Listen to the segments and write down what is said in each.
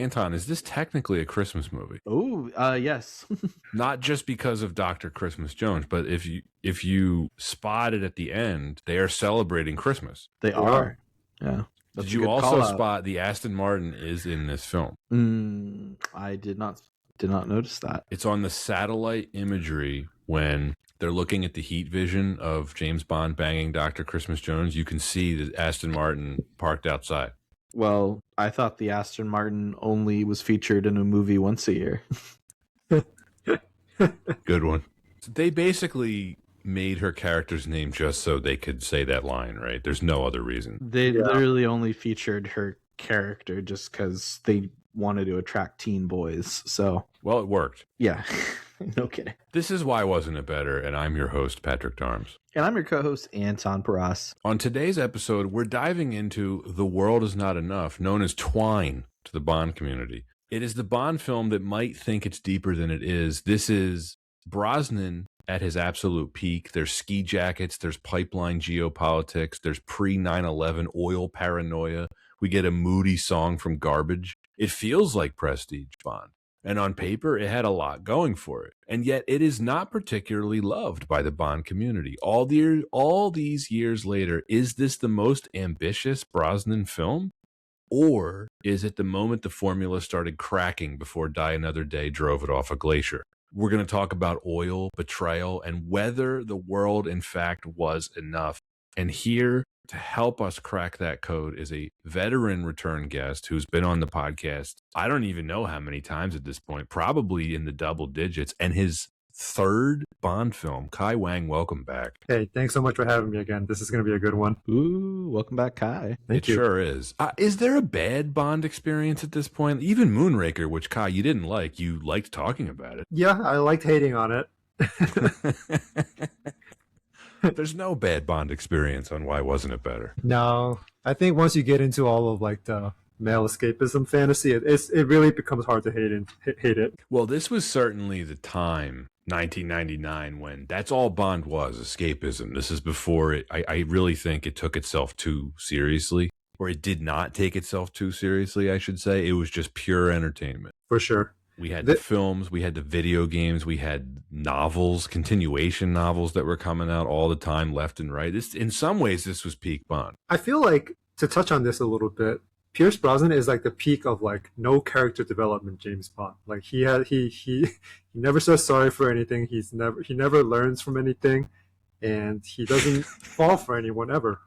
Anton, is this technically a Christmas movie? Oh, yes. Not just because of Dr. Christmas Jones, but if you spot it at the end, they are celebrating Christmas. They are. Yeah. Did you also spot the Aston Martin is in this film? I did not notice that. It's on the satellite imagery when they're looking at the heat vision of James Bond banging Dr. Christmas Jones. You can see the Aston Martin parked outside. Well, I thought the Aston Martin only was featured in a movie once a year. Good one. So they basically made her character's name just so they could say that line, right? There's no other reason. They literally only featured her character just because they wanted to attract teen boys. So, well, it worked. Yeah. No kidding. This is Why Wasn't It Better? And I'm your host, Patrick Darms. And I'm your co-host, Anton Paras. On today's episode, we're diving into The World Is Not Enough, known as Twine to the Bond community. It is the Bond film that might think it's deeper than it is. This is Brosnan at his absolute peak. There's ski jackets, there's pipeline geopolitics, there's pre-9/11 oil paranoia. We get a moody song from Garbage. It feels like prestige Bond. And on paper, it had a lot going for it. And yet it is not particularly loved by the Bond community. All these years later, is this the most ambitious Brosnan film? Or is it the moment the formula started cracking before Die Another Day drove it off a glacier? We're going to talk about oil, betrayal, and whether the world, in fact, was enough. And here to help us crack that code is a veteran return guest who's been on the podcast. I don't even know how many times at this point, probably in the double digits, and his third Bond film. Kai Wang, welcome back. Hey, thanks so much for having me again. This is going to be a good one. Ooh, welcome back, Kai. Thank you. Sure is. Is there a bad Bond experience at this point? Even Moonraker, which Kai, you didn't like, you liked talking about it. Yeah, I liked hating on it. There's no bad Bond experience on Why Wasn't It Better? No, I think once you get into all of like the male escapism fantasy, it really becomes hard to hate it. Well, this was certainly the time, 1999, when that's all Bond was, escapism. This is before it. I really think it took itself too seriously, or it did not take itself too seriously, I should say. It was just pure entertainment. For sure. We had the films, we had the video games, we had novels, continuation novels that were coming out all the time, left and right. In some ways, this was peak Bond. I feel like, to touch on this a little bit, Pierce Brosnan is like the peak of like no character development James Bond. Like he never says sorry for anything. He never learns from anything, and he doesn't fall for anyone ever.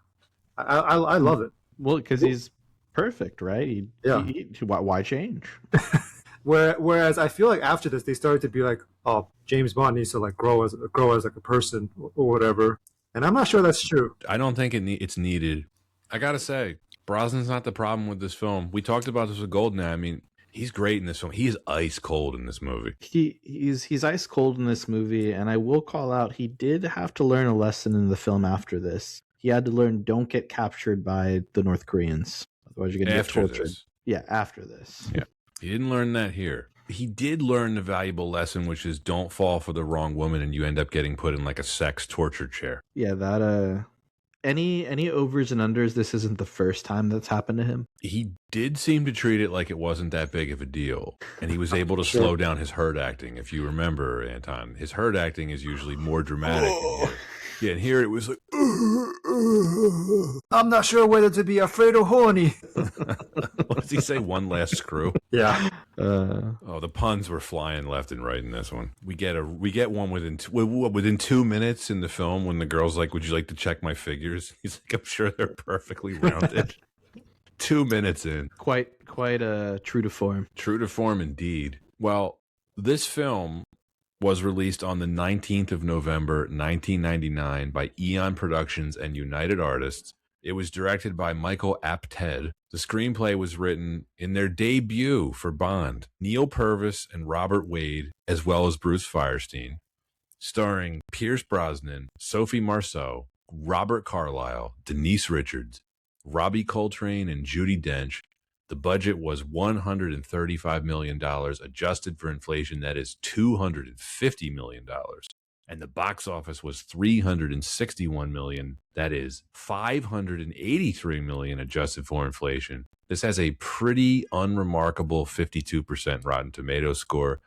I love it. Well, because he's perfect, right? Why change? Whereas I feel like after this, they started to be like, oh, James Bond needs to like grow as like a person or whatever. And I'm not sure that's true. I don't think it's needed. I gotta say, Brosnan's not the problem with this film. We talked about this with Goldeneye. I mean, he's great in this film. He is ice cold in this movie. He's ice cold in this movie, and I will call out, he did have to learn a lesson in the film after this. He had to learn, don't get captured by the North Koreans. Otherwise you're gonna get tortured. Yeah, after this. Yeah. He didn't learn that here. He did learn the valuable lesson, which is don't fall for the wrong woman and you end up getting put in like a sex torture chair. Yeah, that any overs and unders, this isn't the first time that's happened to him. He did seem to treat it like it wasn't that big of a deal. And he was able to slow down his hurt acting. If you remember, Anton, his hurt acting is usually more dramatic. Yeah, and here it was like, I'm not sure whether to be afraid or horny. What does he say? One last screw? Yeah. The puns were flying left and right in this one. We get one within 2 minutes in the film when the girl's like, would you like to check my figures? He's like, I'm sure they're perfectly rounded. 2 minutes in. Quite true to form. True to form indeed. Well, this film was released on the 19th of November, 1999 by Eon Productions and United Artists. It was directed by Michael Apted. The screenplay was written in their debut for Bond, Neil Purvis and Robert Wade, as well as Bruce Firestein, starring Pierce Brosnan, Sophie Marceau, Robert Carlyle, Denise Richards, Robbie Coltrane, and Judi Dench. The budget was $135 million, adjusted for inflation, that is $250 million. And the box office was $361 million, that is $583 million adjusted for inflation. This has a pretty unremarkable 52% Rotten Tomatoes score.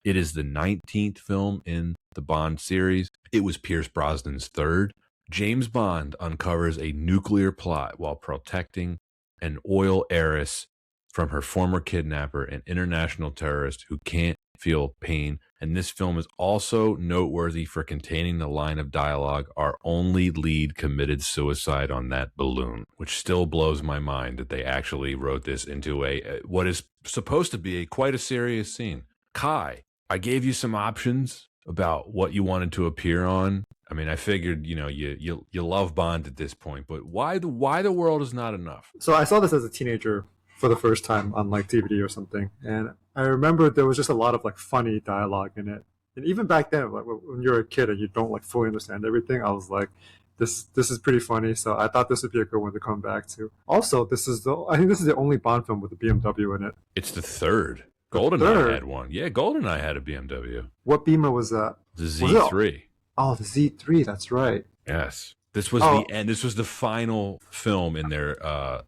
It is the 19th film in the Bond series. It was Pierce Brosnan's third. James Bond uncovers a nuclear plot while protecting an oil heiress from her former kidnapper, an international terrorist who can't feel pain. And this film is also noteworthy for containing the line of dialogue, "Our only lead committed suicide on that balloon," which still blows my mind that they actually wrote this into what is supposed to be quite a serious scene. Kai, I gave you some options about what you wanted to appear on. I mean, I figured, you love Bond at this point, but why the world is not enough? So I saw this as a teenager for the first time on like DVD or something, and I remember there was just a lot of like funny dialogue in it. And even back then, like when you're a kid and you don't like fully understand everything, I was like, this is pretty funny. So I thought this would be a good one to come back to. Also, I think this is the only Bond film with a BMW in it. It's the third. GoldenEye had one. Yeah, GoldenEye had a BMW. What Beamer was that? The Z3. Oh, the Z3. That's right. Yes. This was the end. This was the final film in their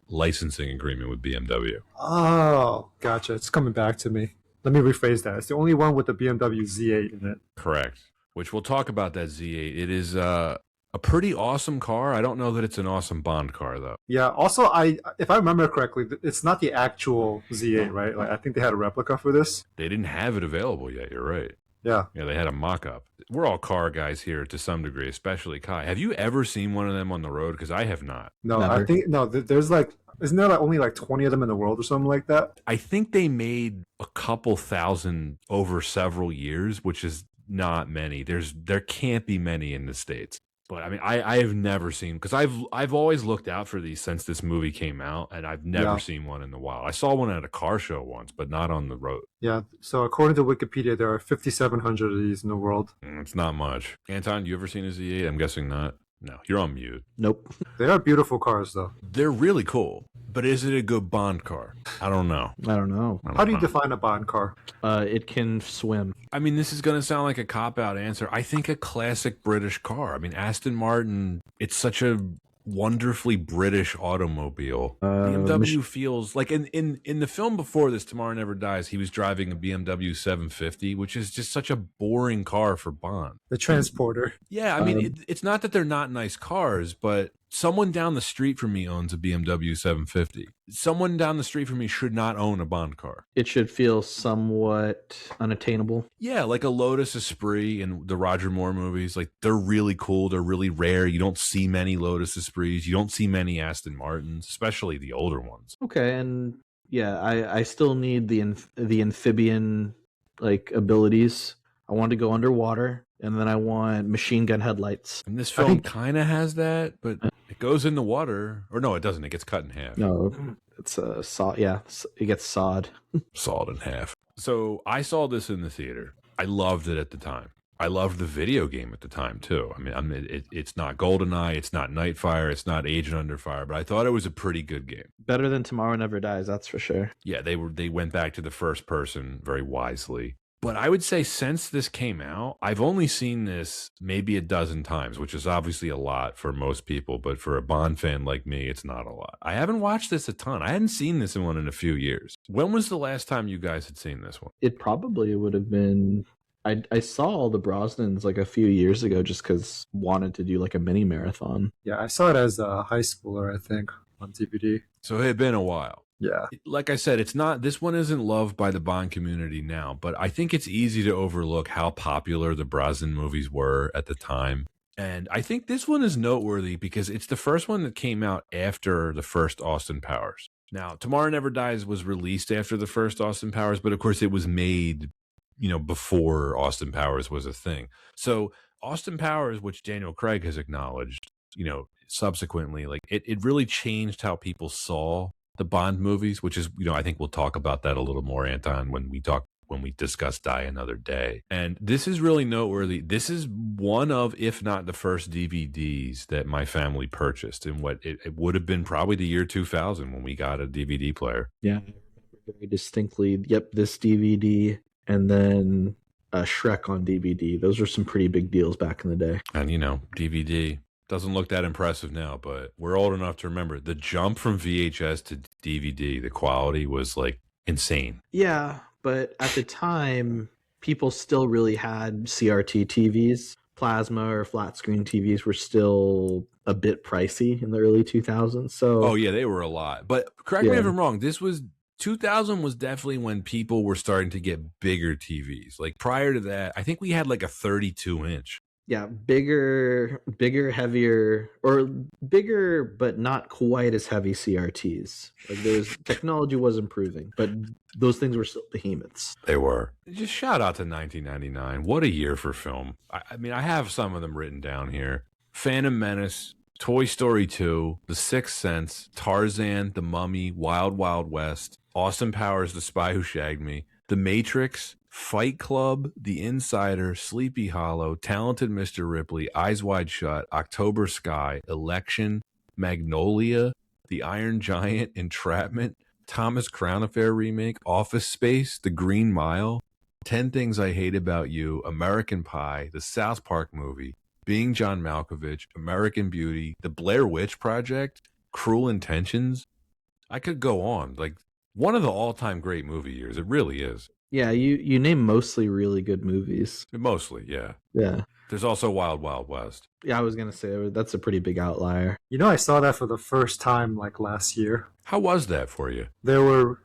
licensing agreement with BMW. Oh, gotcha. It's coming back to me. Let me rephrase that. It's the only one with the BMW Z8 in it. Correct. Which we'll talk about that Z8. It is a pretty awesome car. I don't know that it's an awesome Bond car, though. Yeah. Also, if I remember correctly, it's not the actual Z8, right? Like I think they had a replica for this. They didn't have it available yet. You're right. Yeah. Yeah, they had a mock-up. We're all car guys here to some degree, especially Kai. Have you ever seen one of them on the road? Because I have not. No, Never. I think there's like, isn't there like only like 20 of them in the world or something like that? I think they made a couple thousand over several years, which is not many. There can't be many in the States. But I mean, I have never seen, because I've always looked out for these since this movie came out, and I've never seen one in the wild. I saw one at a car show once, but not on the road. Yeah. So according to Wikipedia, there are 5,700 of these in the world. It's not much. Anton, you ever seen a Z8? I'm guessing not. No, you're on mute. Nope. They are beautiful cars, though. They're really cool, but is it a good Bond car? I don't know. I don't know. How do you define a Bond car? It can swim. I mean, this is going to sound like a cop-out answer. I think a classic British car. I mean, Aston Martin, it's such a wonderfully British automobile. BMW feels like in the film before this, Tomorrow Never Dies, he was driving a BMW 750, which is just such a boring car for Bond. The Transporter. Yeah, I mean, it's not that they're not nice cars, but someone down the street from me owns a BMW 750. Someone down the street from me should not own a Bond car. It should feel somewhat unattainable. Yeah, like a Lotus Esprit in the Roger Moore movies. Like, they're really cool. They're really rare. You don't see many Lotus Esprits. You don't see many Aston Martins, especially the older ones. Okay, and yeah, I still need the amphibian like abilities. I want to go underwater, and then I want machine gun headlights. And this film kind of has that, but it goes in the water. Or no, it doesn't. It gets cut in half. No, it's a saw. Yeah, it gets sawed. Sawed in half. So I saw this in the theater. I loved it at the time. I loved the video game at the time, too. I mean, it's not GoldenEye, it's not Nightfire, it's not Agent Under Fire, but I thought it was a pretty good game. Better than Tomorrow Never Dies, that's for sure. Yeah, they went back to the first person very wisely. But I would say since this came out, I've only seen this maybe a dozen times, which is obviously a lot for most people, but for a Bond fan like me, it's not a lot. I haven't watched this a ton. I hadn't seen this one in a few years. When was the last time you guys had seen this one? It probably would have been... I saw all the Brosnans like a few years ago just because wanted to do like a mini marathon. Yeah, I saw it as a high schooler, I think, on DVD. So it had been a while. Yeah. Like I said, this one isn't loved by the Bond community now, but I think it's easy to overlook how popular the Brosnan movies were at the time. And I think this one is noteworthy because it's the first one that came out after the first Austin Powers. Now, Tomorrow Never Dies was released after the first Austin Powers, but of course it was made, before Austin Powers was a thing. So Austin Powers, which Daniel Craig has acknowledged, subsequently, like it really changed how people saw the Bond movies, which is, I think we'll talk about that a little more, Anton, when we discuss Die Another Day. And this is really noteworthy. This is one of, if not the first DVDs that my family purchased in what it would have been probably the year 2000 when we got a DVD player. Yeah, I remember very distinctly. Yep, this DVD and then Shrek on DVD. Those were some pretty big deals back in the day. And, DVD, Doesn't look that impressive now, but we're old enough to remember the jump from VHS to DVD. The quality was like insane. Yeah, but at the time, people still really had CRT TVs. Plasma or flat screen TVs were still a bit pricey in the early 2000s. So, oh yeah, they were a lot. But correct me if I'm wrong. 2000 was definitely when people were starting to get bigger TVs. Like prior to that, I think we had like a 32-inch. Yeah, bigger, heavier, or bigger, but not quite as heavy CRTs. Like technology was improving, but those things were still behemoths. They were. Just shout out to 1999. What a year for film. I mean, I have some of them written down here. Phantom Menace, Toy Story 2, The Sixth Sense, Tarzan, The Mummy, Wild Wild West, Austin Powers, The Spy Who Shagged Me, The Matrix, Fight Club, The Insider, Sleepy Hollow, Talented Mr. Ripley, Eyes Wide Shut, October Sky, Election, Magnolia, The Iron Giant, Entrapment, Thomas Crown Affair remake, Office Space, The Green Mile, 10 Things I Hate About You, American Pie, The South Park Movie, Being John Malkovich, American Beauty, The Blair Witch Project, Cruel Intentions. I could go on. Like, one of the all-time great movie years. It really is. Yeah, you name mostly really good movies. Mostly, yeah. Yeah. There's also Wild Wild West. Yeah, I was going to say that's a pretty big outlier. You know, I saw that for the first time like last year. How was that for you? There were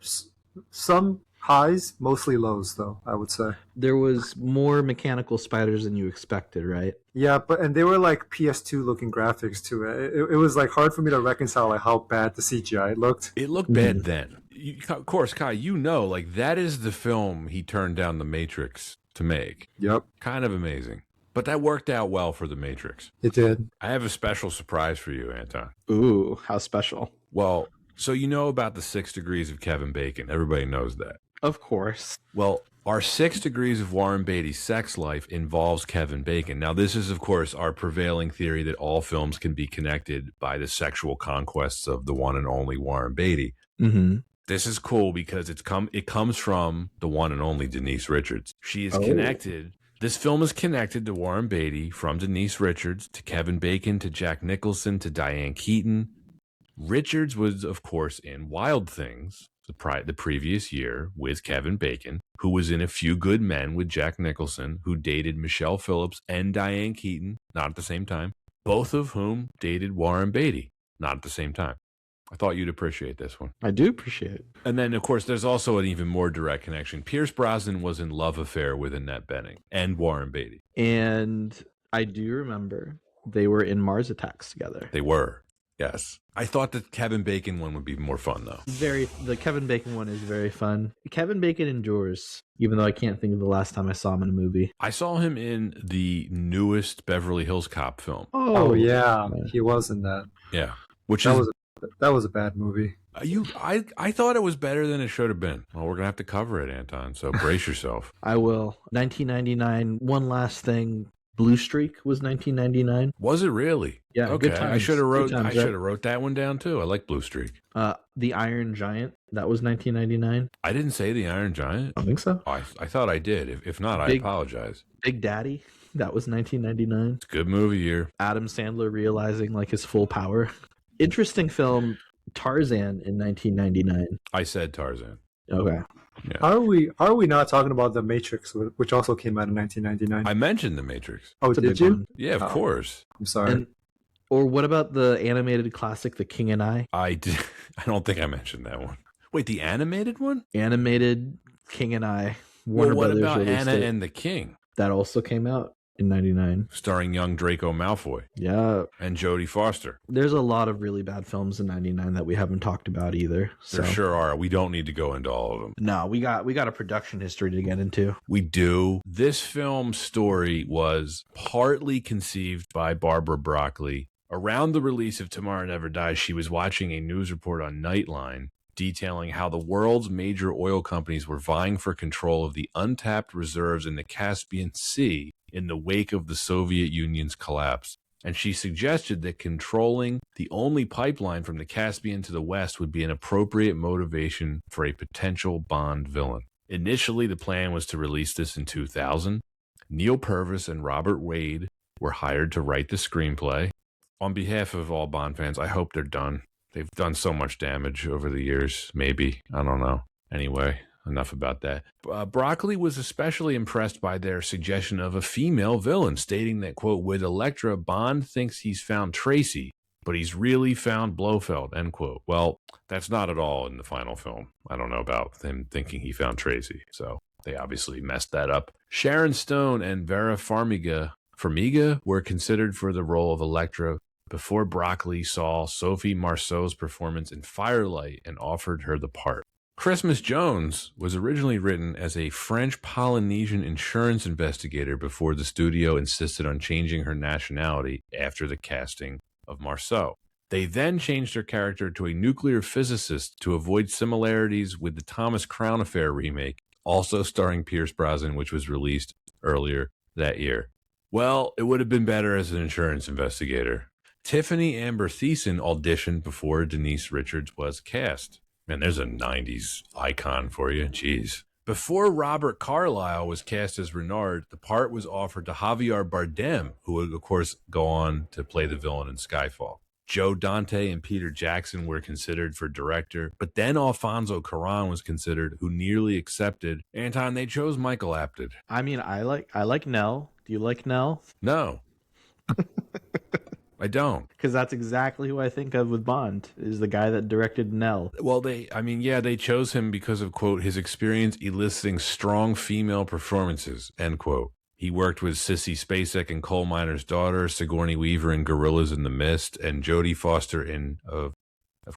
some highs, mostly lows, though, I would say. There was more mechanical spiders than you expected, right? Yeah, and they were like PS2 looking graphics to it. It was like hard for me to reconcile like how bad the CGI looked. It looked bad then. Of course, Kai, you know, like that is the film he turned down The Matrix to make. Yep. Kind of amazing. But that worked out well for The Matrix. It did. I have a special surprise for you, Anton. Ooh, how special. Well, so you know about the 6 degrees of Kevin Bacon. Everybody knows that. Of course. Well, our 6 degrees of Warren Beatty's sex life involves Kevin Bacon. Now, this is, of course, our prevailing theory that all films can be connected by the sexual conquests of the one and only Warren Beatty. Mm-hmm. This is cool because it comes from the one and only Denise Richards. She is connected. This film is connected to Warren Beatty from Denise Richards to Kevin Bacon to Jack Nicholson to Diane Keaton. Richards was, of course, in Wild Things the previous year with Kevin Bacon, who was in A Few Good Men with Jack Nicholson, who dated Michelle Phillips and Diane Keaton, not at the same time, both of whom dated Warren Beatty, not at the same time. I thought you'd appreciate this one. I do appreciate it. And then, of course, there's also an even more direct connection. Pierce Brosnan was in love affair with Annette Bening and Warren Beatty. And I do remember they were in Mars Attacks together. They were, yes. I thought the Kevin Bacon one would be more fun, though. The Kevin Bacon one is very fun. Kevin Bacon endures, even though I can't think of the last time I saw him in a movie. I saw him in the newest Beverly Hills Cop film. Oh yeah, he was in that. Yeah, that was a bad movie. I thought it was better than it should have been. Well, we're gonna have to cover it, Anton. So brace yourself. I will. 1999. One last thing. Blue Streak was 1999. Was it really? Yeah. Okay. Good times. I should have wrote Right? that one down too. I like Blue Streak. The Iron Giant. That was 1999. I didn't say The Iron Giant. I think so. I thought I did. If not, I apologize. Big Daddy. That was 1999. It's a good movie year. Adam Sandler realizing like his full power. Interesting film. Tarzan in 1999. I said Tarzan. Okay. Yeah. How are we not talking about The Matrix, which also came out in 1999? I mentioned The Matrix. Oh, did you? One. Yeah, of course. I'm sorry. Or what about the animated classic, The King and I? I don't think I mentioned that one. Wait, the animated one? Animated King and I. Warner what Brothers about released Anna it. and the King? That also came out in 99. Starring young Draco Malfoy. Yeah. And Jodie Foster. There's a lot of really bad films in 99 that we haven't talked about either. So. There sure are. We don't need to go into all of them. No, we got a production history to get into. We do. This film's story was partly conceived by Barbara Broccoli. Around the release of Tomorrow Never Dies, she was watching a news report on Nightline detailing how the world's major oil companies were vying for control of the untapped reserves in the Caspian Sea in the wake of the Soviet Union's collapse. And she suggested that controlling the only pipeline from the Caspian to the west would be an appropriate motivation for a potential Bond villain. Initially, the plan was to release this in 2000. Neil Purvis and Robert Wade were hired to write the screenplay. on behalf of all Bond fans, I hope they're done. They've done so much damage over the years. Maybe. I don't know. Anyway, enough about that. Broccoli was especially impressed by their suggestion of a female villain, stating that, quote, with Elektra, Bond thinks he's found Tracy, but he's really found Blofeld, end quote. Well, that's not at all in the final film. I don't know about him thinking he found Tracy, so they obviously messed that up. Sharon Stone and Vera Farmiga were considered for the role of Elektra before Broccoli saw Sophie Marceau's performance in Firelight and offered her the part. Christmas Jones was originally written as a French-Polynesian insurance investigator before the studio insisted on changing her nationality after the casting of Marceau. They then changed her character to a nuclear physicist to avoid similarities with the Thomas Crown Affair remake, also starring Pierce Brosnan, which was released earlier that year. Well, it would have been better as an insurance investigator. Tiffany Amber Thiessen auditioned before Denise Richards was cast. Man, there's a 90s icon for you. Jeez. Before Robert Carlyle was cast as Renard, the part was offered to Javier Bardem, who would, of course, go on to play the villain in Skyfall. Joe Dante and Peter Jackson were considered for director, but then Alfonso Cuarón was considered, who nearly accepted. Anton, they chose Michael Apted. I mean, I like Nell. Do you like Nell? No. I don't. Because that's exactly who I think of with Bond, is the guy that directed Nell. Well, they chose him because of, quote, his experience eliciting strong female performances, end quote. He worked with Sissy Spacek in Coal Miner's Daughter, Sigourney Weaver in Gorillas in the Mist, and Jodie Foster in, of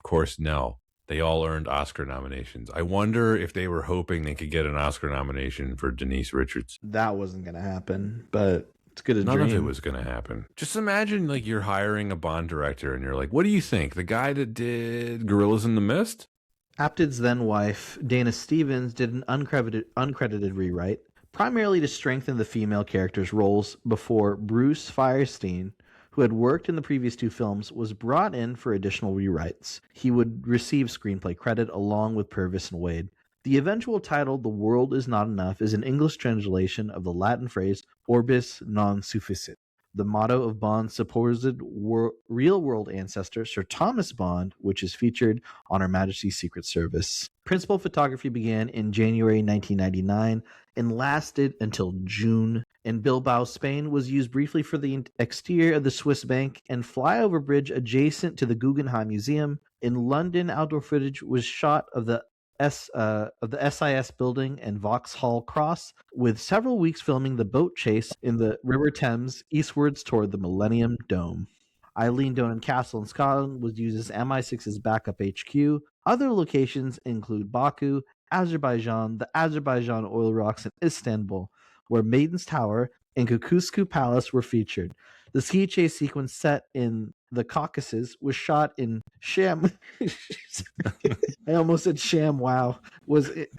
course, Nell. They all earned Oscar nominations. I wonder if they were hoping they could get an Oscar nomination for Denise Richards. That wasn't going to happen, but it's good as None dream. of it was going to happen. Just imagine, like, you're hiring a Bond director and you're like, what do you think? The guy that did Gorillas in the Mist? Apted's then wife, Dana Stevens, did an uncredited rewrite, primarily to strengthen the female characters' roles before Bruce Firestein, who had worked in the previous two films, was brought in for additional rewrites. He would receive screenplay credit along with Purvis and Wade. The eventual title, The World Is Not Enough, is an English translation of the Latin phrase Orbis non sufficit, the motto of Bond's supposed real-world ancestor, Sir Thomas Bond, which is featured on Her Majesty's Secret Service. Principal photography began in January 1999 and lasted until June. In Bilbao, Spain, was used briefly for the exterior of the Swiss bank and flyover bridge adjacent to the Guggenheim Museum. In London, outdoor footage was shot of the SIS building and Vauxhall Cross, with several weeks filming the boat chase in the River Thames eastwards toward the Millennium Dome. Eileen Donan Castle in Scotland was used as MI6's backup HQ. Other locations include Baku, Azerbaijan, the Azerbaijan oil rocks in Istanbul, where Maiden's Tower and Kukusku Palace were featured. The ski chase sequence set in the Caucasus was shot in Sham. I almost said Sham. Wow. Was it?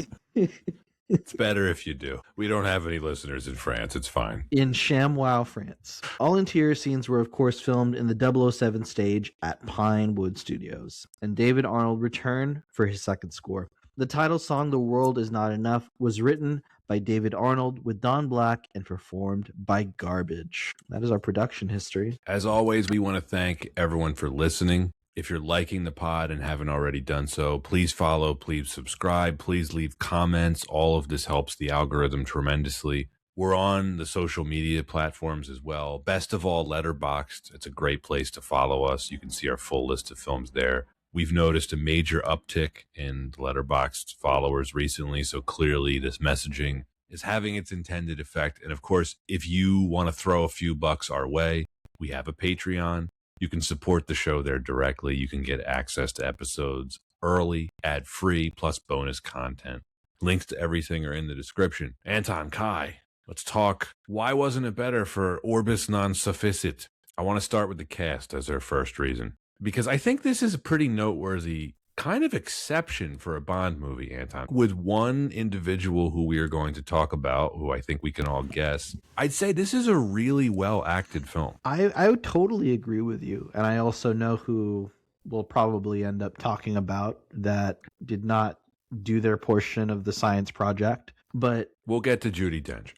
It's better if you do. We don't have any listeners in France. It's fine. In Chamois, France. All interior scenes were, of course, filmed in the 007 stage at Pinewood Studios. And David Arnold returned for his second score. The title song, The World Is Not Enough, was written by David Arnold with Don Black and performed by Garbage. That is our production history. As always, we want to thank everyone for listening. If you're liking the pod and haven't already done so, please follow, please subscribe, please leave comments. All of this helps the algorithm tremendously. We're on the social media platforms as well. Best of all, Letterboxd. It's a great place to follow us. You can see our full list of films there. We've noticed a major uptick in Letterboxd followers recently, so clearly this messaging is having its intended effect. And of course, if you want to throw a few bucks our way, we have a Patreon. You can support the show there directly. You can get access to episodes early, ad-free, plus bonus content. Links to everything are in the description. Anton, Kai, let's talk. Why wasn't it better for Orbis non sufficit? I want to start with the cast as our first reason, because I think this is a pretty noteworthy kind of exception for a Bond movie, Anton. With one individual who we are going to talk about, who I think we can all guess, I'd say this is a really well-acted film. I would totally agree with you. And I also know who we'll probably end up talking about that did not do their portion of the science project. But we'll get to Judi Dench.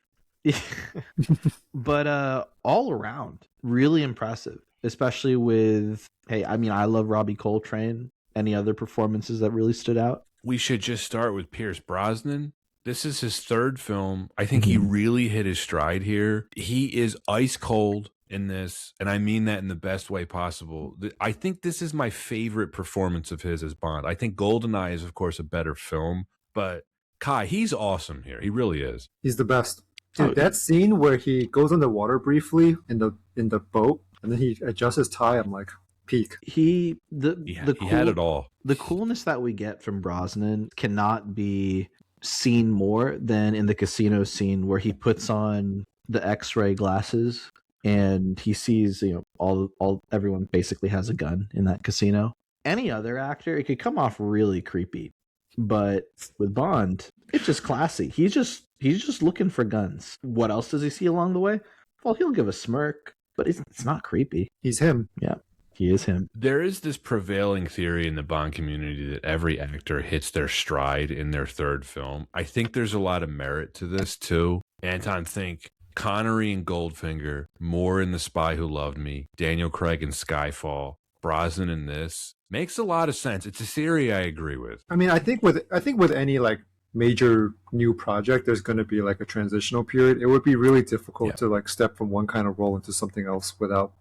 But all around, really impressive. especially with, hey, I mean, I love Robbie Coltrane. Any other performances that really stood out? We should just start with Pierce Brosnan. This is his third film. I think he really hit his stride here. He is ice cold in this, and I mean that in the best way possible. I think this is my favorite performance of his as Bond. I think GoldenEye is, of course, a better film, but Kai, he's awesome here. He really is. He's the best. Dude, that scene where he goes underwater briefly in the boat, and then he adjusts his tie, I'm like, peak. He had it all. The coolness that we get from Brosnan cannot be seen more than in the casino scene where he puts on the X-ray glasses and he sees, all everyone basically has a gun in that casino. Any other actor, it could come off really creepy, but with Bond, it's just classy. He's just looking for guns. What else does he see along the way? Well, he'll give a smirk, but it's not creepy. He's him. Yeah. He is him. There is this prevailing theory in the Bond community that every actor hits their stride in their third film. I think there's a lot of merit to this, too. Anton, think Connery and Goldfinger, Moore in The Spy Who Loved Me, Daniel Craig in Skyfall, Brosnan in this. Makes a lot of sense. It's a theory I agree with. I mean, I think with any like major new project, there's going to be like a transitional period. It would be really difficult to like step from one kind of role into something else without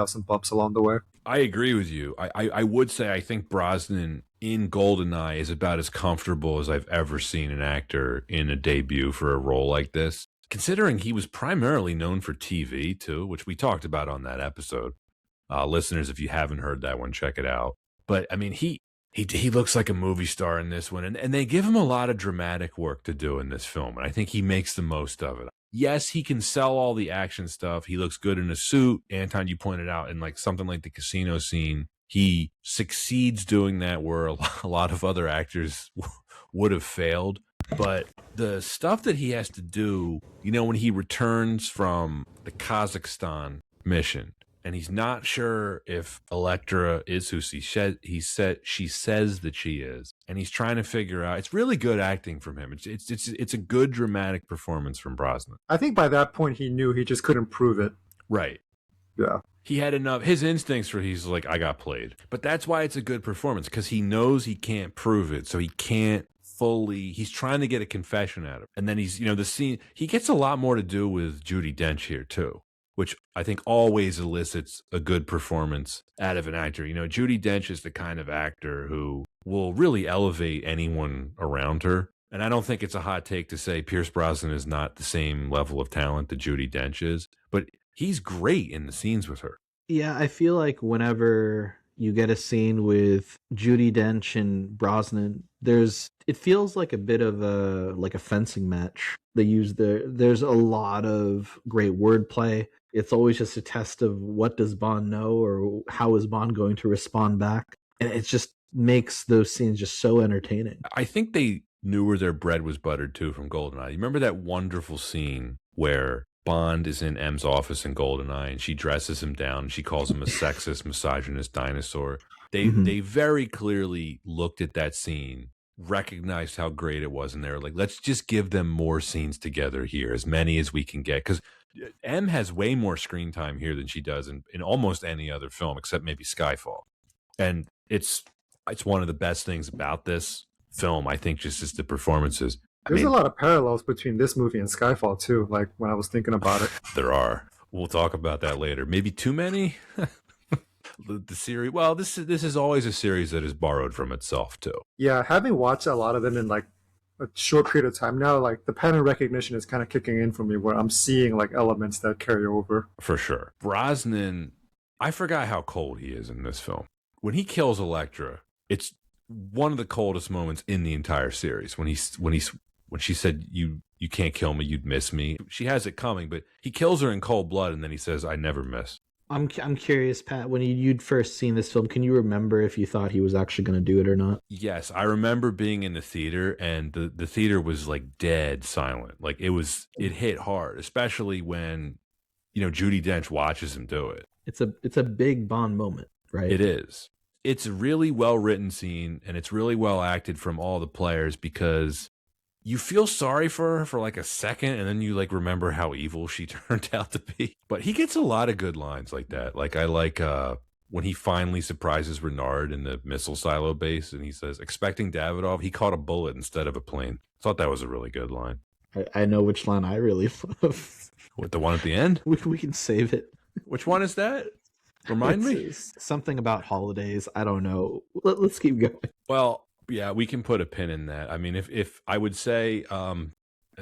some bumps along the way. I agree with you. I would say I think Brosnan in GoldenEye is about as comfortable as I've ever seen an actor in a debut for a role like this, considering he was primarily known for TV too, which we talked about on that episode. Listeners, if you haven't heard that one, check it out. But I mean, he looks like a movie star in this one, and they give him a lot of dramatic work to do in this film, and I think he makes the most of it. Yes, he can sell all the action stuff. He looks good in a suit. Anton, you pointed out in like something like the casino scene, he succeeds doing that where a lot of other actors would have failed. But the stuff that he has to do, when he returns from the Kazakhstan mission, and he's not sure if Elektra is who she says that she is, and he's trying to figure out. It's really good acting from him. It's a good dramatic performance from Brosnan. I think by that point he knew he just couldn't prove it. Right. Yeah. He had enough. His instincts were he's like, I got played. But that's why it's a good performance, because he knows he can't prove it, so he can't fully. He's trying to get a confession out of it, and then he's the scene. He gets a lot more to do with Judi Dench here too, which I think always elicits a good performance out of an actor. Judi Dench is the kind of actor who will really elevate anyone around her. And I don't think it's a hot take to say Pierce Brosnan is not the same level of talent that Judi Dench is, but he's great in the scenes with her. Yeah, I feel like whenever you get a scene with Judi Dench and Brosnan, it feels like a bit of a fencing match. There's a lot of great wordplay. It's always just a test of what does Bond know or how is Bond going to respond back. And it just makes those scenes just so entertaining. I think they knew where their bread was buttered too from GoldenEye. You remember that wonderful scene where Bond is in M's office in GoldenEye and she dresses him down and she calls him a sexist, misogynist dinosaur. They very clearly looked at that scene, recognized how great it was, and they were like, let's just give them more scenes together here, as many as we can get. Because M has way more screen time here than she does in almost any other film, except maybe Skyfall. And it's one of the best things about this film, I think, just is the performances. There's a lot of parallels between this movie and Skyfall, too, like when I was thinking about it. There are. We'll talk about that later. Maybe too many? The series, well, this is always a series that is borrowed from itself, too. Yeah, having watched a lot of them in like a short period of time now, like the pattern recognition is kind of kicking in for me where I'm seeing like elements that carry over. For sure. Brosnan, I forgot how cold he is in this film. When he kills Elektra, it's one of the coldest moments in the entire series. When she said, you can't kill me, you'd miss me. She has it coming, but he kills her in cold blood, and then he says, I never miss. I'm curious, Pat, when you'd first seen this film, can you remember if you thought he was actually going to do it or not? Yes, I remember being in the theater, and the theater was like dead silent. Like it hit hard, especially when, Judi Dench watches him do it. It's a big Bond moment, right? It is. It's a really well-written scene, and it's really well acted from all the players because you feel sorry for her for like a second, and then you like remember how evil she turned out to be. But he gets a lot of good lines like that. Like I like when he finally surprises Renard in the missile silo base, and he says, expecting Davidoff, he caught a bullet instead of a plane. I thought that was a really good line. I know which line I really love. What, the one at the end? We can save it. Which one is that? Remind me. Something about holidays. I don't know. Let's keep going. Well, yeah, we can put a pin in that. I mean, if I would say,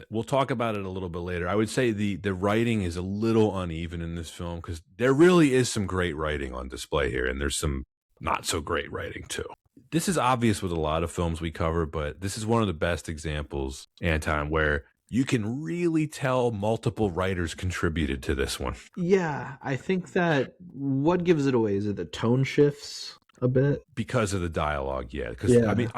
we'll talk about it a little bit later. I would say the writing is a little uneven in this film because there really is some great writing on display here, and there's some not so great writing too. This is obvious with a lot of films we cover, but this is one of the best examples, Anton, where you can really tell multiple writers contributed to this one. Yeah, I think that what gives it away is that the tone shifts a bit because of the dialogue. Yeah, because I mean,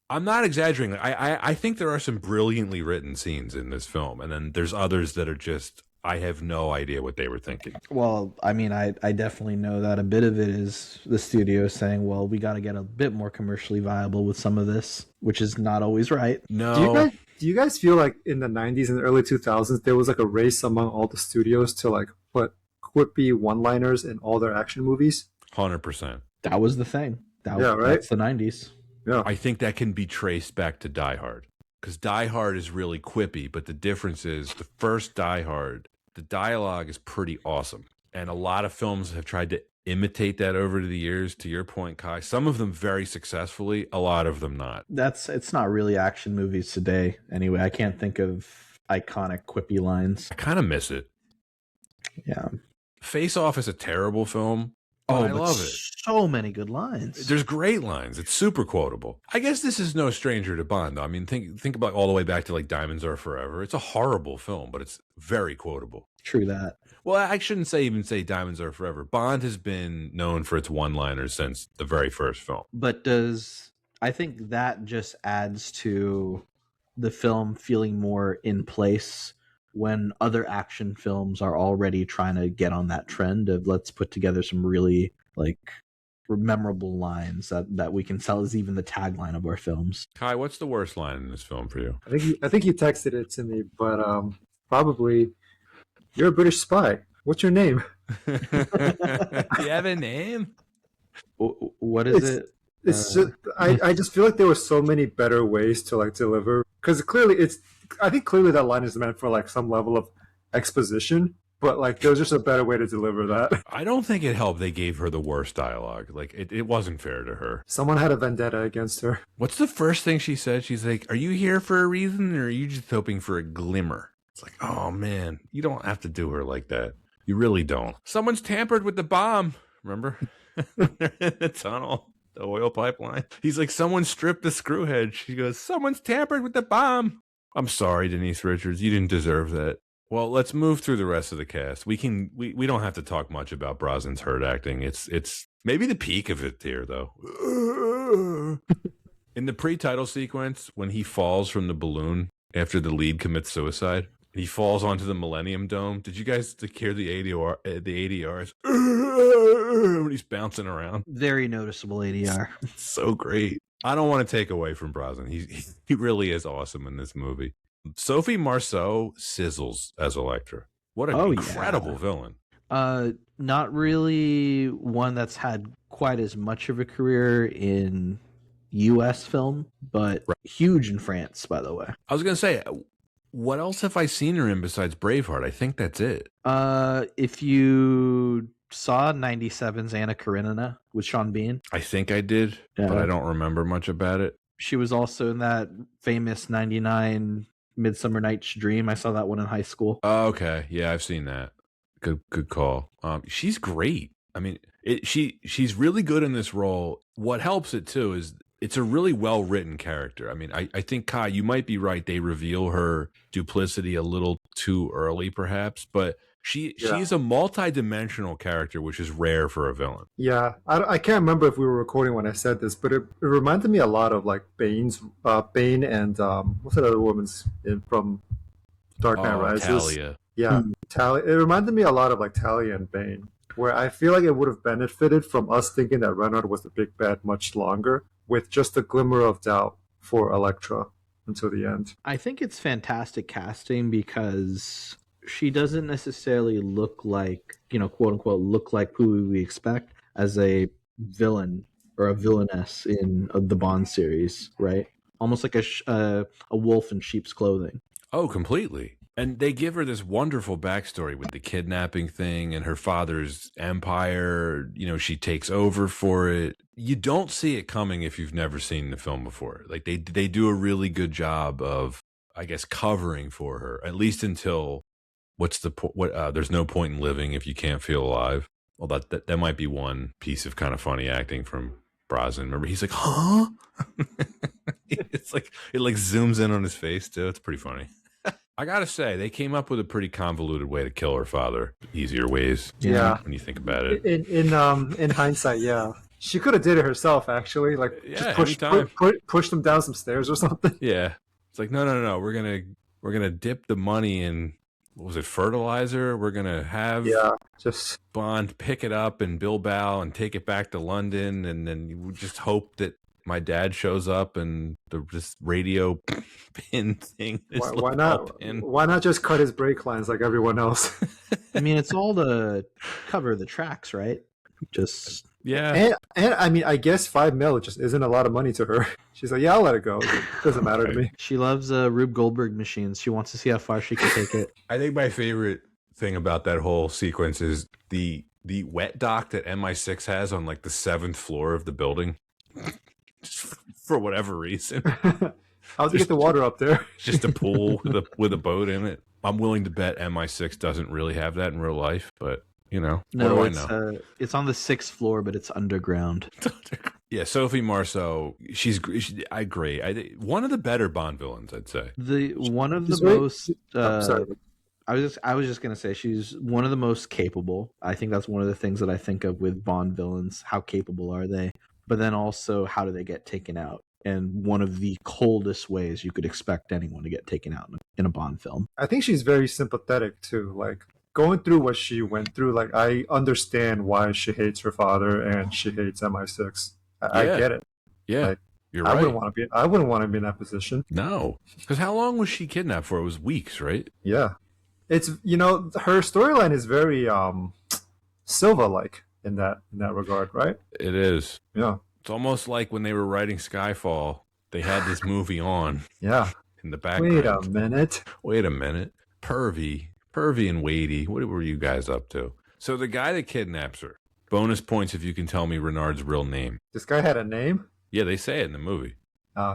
I'm not exaggerating. I think there are some brilliantly written scenes in this film, and then there's others that are just, I have no idea what they were thinking. Well, I mean, I definitely know that a bit of it is the studio saying, well, we got to get a bit more commercially viable with some of this, which is not always right. No. Do you guys feel like in the 90s and the early 2000s, there was like a race among all the studios to like put quippy one-liners in all their action movies? 100%. That was the thing. Right? That's the 90s. Yeah. I think that can be traced back to Die Hard. Because Die Hard is really quippy, but the difference is the first Die Hard, the dialogue is pretty awesome. And a lot of films have tried to imitate that over the years, to your point, Kai. Some of them very successfully, a lot of them not. It's not really action movies today. Anyway, I can't think of iconic quippy lines. I kind of miss it. Yeah. Face Off is a terrible film. Oh, I love it. So many good lines. There's great lines. It's super quotable. I guess this is no stranger to Bond, though. I mean, think about all the way back to like Diamonds Are Forever. It's a horrible film, but it's very quotable. True that. Well, I shouldn't even say Diamonds Are Forever. Bond has been known for its one-liners since the very first film. But I think that just adds to the film feeling more in place when other action films are already trying to get on that trend of let's put together some really like memorable lines that we can sell as even the tagline of our films. Kai, what's the worst line in this film for you? I think you texted it to me, but probably, you're a British spy. What's your name? Do you have a name? What is it? It's just, I just feel like there were so many better ways to like deliver, because I think clearly that line is meant for like some level of exposition, but like there was just a better way to deliver that. I don't think it helped they gave her the worst dialogue. Like it wasn't fair to her. Someone had a vendetta against her. What's the first thing she said? She's like, are you here for a reason, or are you just hoping for a glimmer? It's like, oh man, you don't have to do her like that. You really don't. Someone's tampered with the bomb. Remember? They're in the tunnel, the oil pipeline. He's like, someone stripped the screw head. She goes, someone's tampered with the bomb. I'm sorry, Denise Richards. You didn't deserve that. Well, let's move through the rest of the cast. We don't have to talk much about Brosnan's hurt acting. It's maybe the peak of it here, though. In the pre-title sequence, when he falls from the balloon after the lead commits suicide, and he falls onto the Millennium Dome. Did you guys hear the ADRs? When he's bouncing around. Very noticeable ADR. So great. I don't want to take away from Brosnan. He really is awesome in this movie. Sophie Marceau sizzles as Elektra. What an incredible villain. Not really one that's had quite as much of a career in U.S. film, but huge in France, by the way. I was going to say, what else have I seen her in besides Braveheart? I think that's it. If you saw 97's Anna Karenina with Sean Bean. I think I did, but I don't remember much about it. She was also in that famous 99 Midsummer Night's Dream. I saw that one in high school. Oh, okay. Yeah, I've seen that. Good call. She's great. I mean, she's really good in this role. What helps it too is it's a really well-written character. I mean, I think, Kai, you might be right. They reveal her duplicity a little too early, perhaps, but she's a multi-dimensional character, which is rare for a villain. Yeah, I can't remember if we were recording when I said this, but it reminded me a lot of like Bane and what's that other woman's from Dark Knight Rises? Talia. Yeah, Talia. It reminded me a lot of like Talia and Bane, where I feel like it would have benefited from us thinking that Renard was the big bad much longer, with just a glimmer of doubt for Elektra. until the end. I think it's fantastic casting because she doesn't necessarily look like, quote unquote, look like who we expect as a villain or a villainess in the Bond series, right? Almost like a wolf in sheep's clothing. Oh, completely. And they give her this wonderful backstory with the kidnapping thing and her father's empire. She takes over for it. You don't see it coming if you've never seen the film before. Like they do a really good job of, I guess, covering for her, at least until there's no point in living if you can't feel alive. Well, that might be one piece of kind of funny acting from Brosnan. Remember, he's like, huh? It's like, it like zooms in on his face too. It's pretty funny. I gotta say, they came up with a pretty convoluted way to kill her father. Easier ways, yeah. When you think about it, in hindsight, yeah, she could have did it herself. Actually, like just push them down some stairs or something. Yeah, it's like no. We're gonna dip the money in, what was it, fertilizer? We're gonna have just Bond pick it up in Bilbao and take it back to London, and then you just hope that my dad shows up and this radio pin thing is why not just cut his brake lines like everyone else? I mean, it's all to cover the tracks, right? Just yeah. And I mean, I guess $5 million just isn't a lot of money to her. She's like, yeah, I'll let it go. It doesn't matter to me. She loves Rube Goldberg machines. She wants to see how far she can take it. I think my favorite thing about that whole sequence is the wet dock that MI6 has on like the 7th floor of the building. Just for whatever reason. How'd you get the water up there? Just a pool with a boat in it. I'm willing to bet MI6 doesn't really have that in real life, but no, what do I know? It's on the 6th floor, but it's underground. Yeah, Sophie Marceau, I agree. One of the better Bond villains, I'd say. One of the most. I was just gonna say she's one of the most capable. I think that's one of the things that I think of with Bond villains. How capable are they? But then also, how do they get taken out? And one of the coldest ways you could expect anyone to get taken out in a Bond film. I think she's very sympathetic too. Like going through what she went through, like I understand why she hates her father and she hates MI6. I get it. Yeah, like, you're right. I wouldn't want to be in that position. No, because how long was she kidnapped for? It was weeks, right? Yeah, it's her storyline is very Silva-like in that regard, right? It is. Yeah. It's almost like when they were writing Skyfall, they had this movie on. Yeah. In the background. Wait a minute. Pervy and weighty. What were you guys up to? So the guy that kidnaps her, bonus points if you can tell me Renard's real name. This guy had a name? Yeah, they say it in the movie.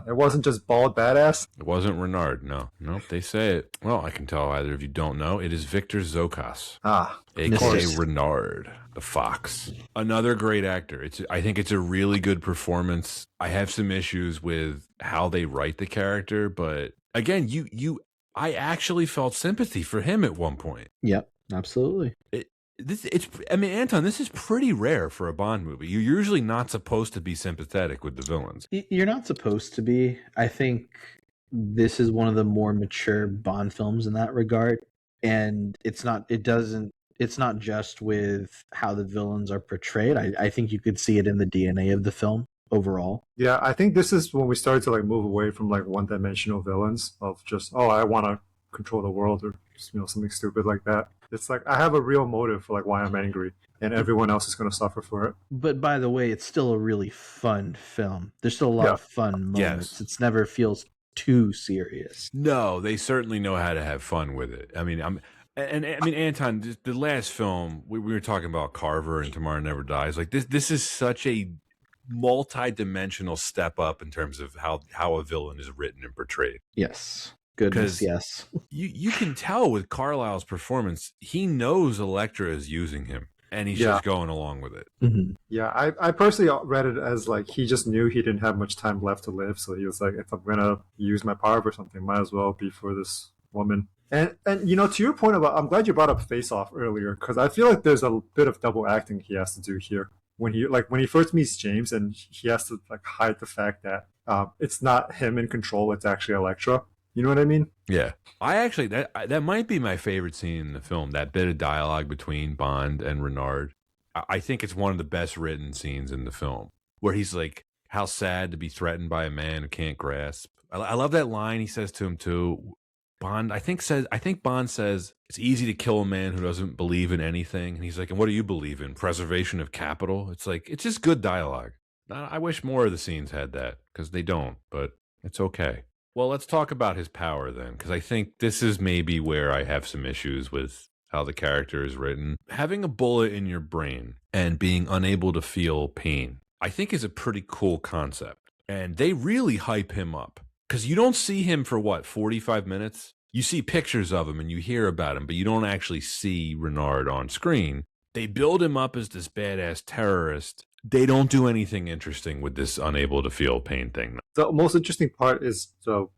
It wasn't just bald badass? It wasn't Renard, no. Nope, they say it. Well, I can tell either of you don't know. It is Victor Zokas. A.K.A. Renard, the Fox. Another great actor. I think it's a really good performance. I have some issues with how they write the character, but again, I actually felt sympathy for him at one point. Yep, absolutely. Anton, this is pretty rare for a Bond movie. You're usually not supposed to be sympathetic with the villains. You're not supposed to be. I think this is one of the more mature Bond films in that regard. And it's not just with how the villains are portrayed. I think you could see it in the DNA of the film overall. Yeah, I think this is when we started to like move away from like one-dimensional villains of just, I want to control the world or just, something stupid like that. It's like I have a real motive for like why I'm angry, and everyone else is going to suffer for it. But by the way, it's still a really fun film. There's still a lot of fun moments. Yes. It never feels too serious. No, they certainly know how to have fun with it. I mean, Anton, the last film we were talking about Carver and Tomorrow Never Dies. Like this is such a multi-dimensional step up in terms of how a villain is written and portrayed. Yes. Goodness, yes. You can tell with Carlyle's performance, he knows Elektra is using him, and he's just going along with it. Mm-hmm. Yeah, I personally read it as like he just knew he didn't have much time left to live, so he was like, if I'm gonna use my power for something, might as well be for this woman. And to your point about, I'm glad you brought up Face Off earlier, because I feel like there's a bit of double acting he has to do here. When he first meets James, and he has to like hide the fact that it's not him in control, it's actually Elektra. You know what I mean? Yeah. I actually, that might be my favorite scene in the film, that bit of dialogue between Bond and Renard. I think it's one of the best written scenes in the film, where he's like, how sad to be threatened by a man who can't grasp. I love that line he says to him too. Bond, I think Bond says it's easy to kill a man who doesn't believe in anything. And he's like, and what do you believe in? Preservation of capital? It's like, it's just good dialogue. I wish more of the scenes had that, because they don't, but it's okay. Well, let's talk about his power then, because I think this is maybe where I have some issues with how the character is written. Having a bullet in your brain and being unable to feel pain, I think is a pretty cool concept. And they really hype him up, because you don't see him for 45 minutes? You see pictures of him and you hear about him, but you don't actually see Renard on screen. They build him up as this badass terrorist. They don't do anything interesting with this unable to feel pain thing. The most interesting part is the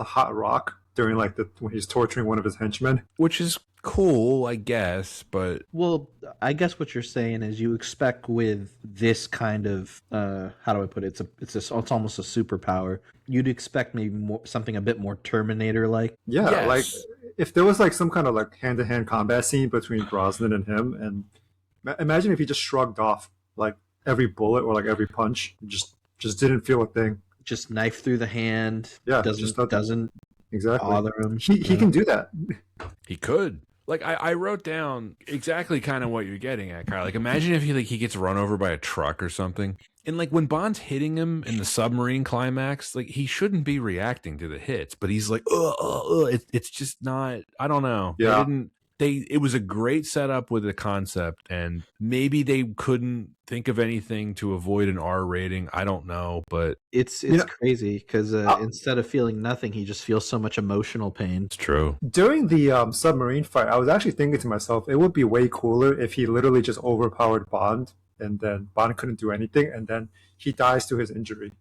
hot rock during when he's torturing one of his henchmen, which is cool, I guess. But well, I guess what you're saying is you expect with this kind of how do I put it? It's almost a superpower. You'd expect maybe something a bit more Terminator like. Yeah, yes. Like if there was some kind of hand-to-hand combat scene between Brosnan and him, and imagine if he just shrugged off every bullet or every punch, just didn't feel a thing. Just knife through the hand. Yeah, doesn't exactly bother him. He can do that. He could. I wrote down exactly kind of what you're getting at, Kyle. Imagine if he gets run over by a truck or something. And when Bond's hitting him in the submarine climax, he shouldn't be reacting to the hits, but he's it's just not, I don't know. Yeah. It was a great setup with the concept, and maybe they couldn't think of anything to avoid an R rating. I don't know, but it's crazy because instead of feeling nothing, he just feels so much emotional pain. It's true. During the submarine fight, I was actually thinking to myself, it would be way cooler if he literally just overpowered Bond, and then Bond couldn't do anything, and then he dies to his injury,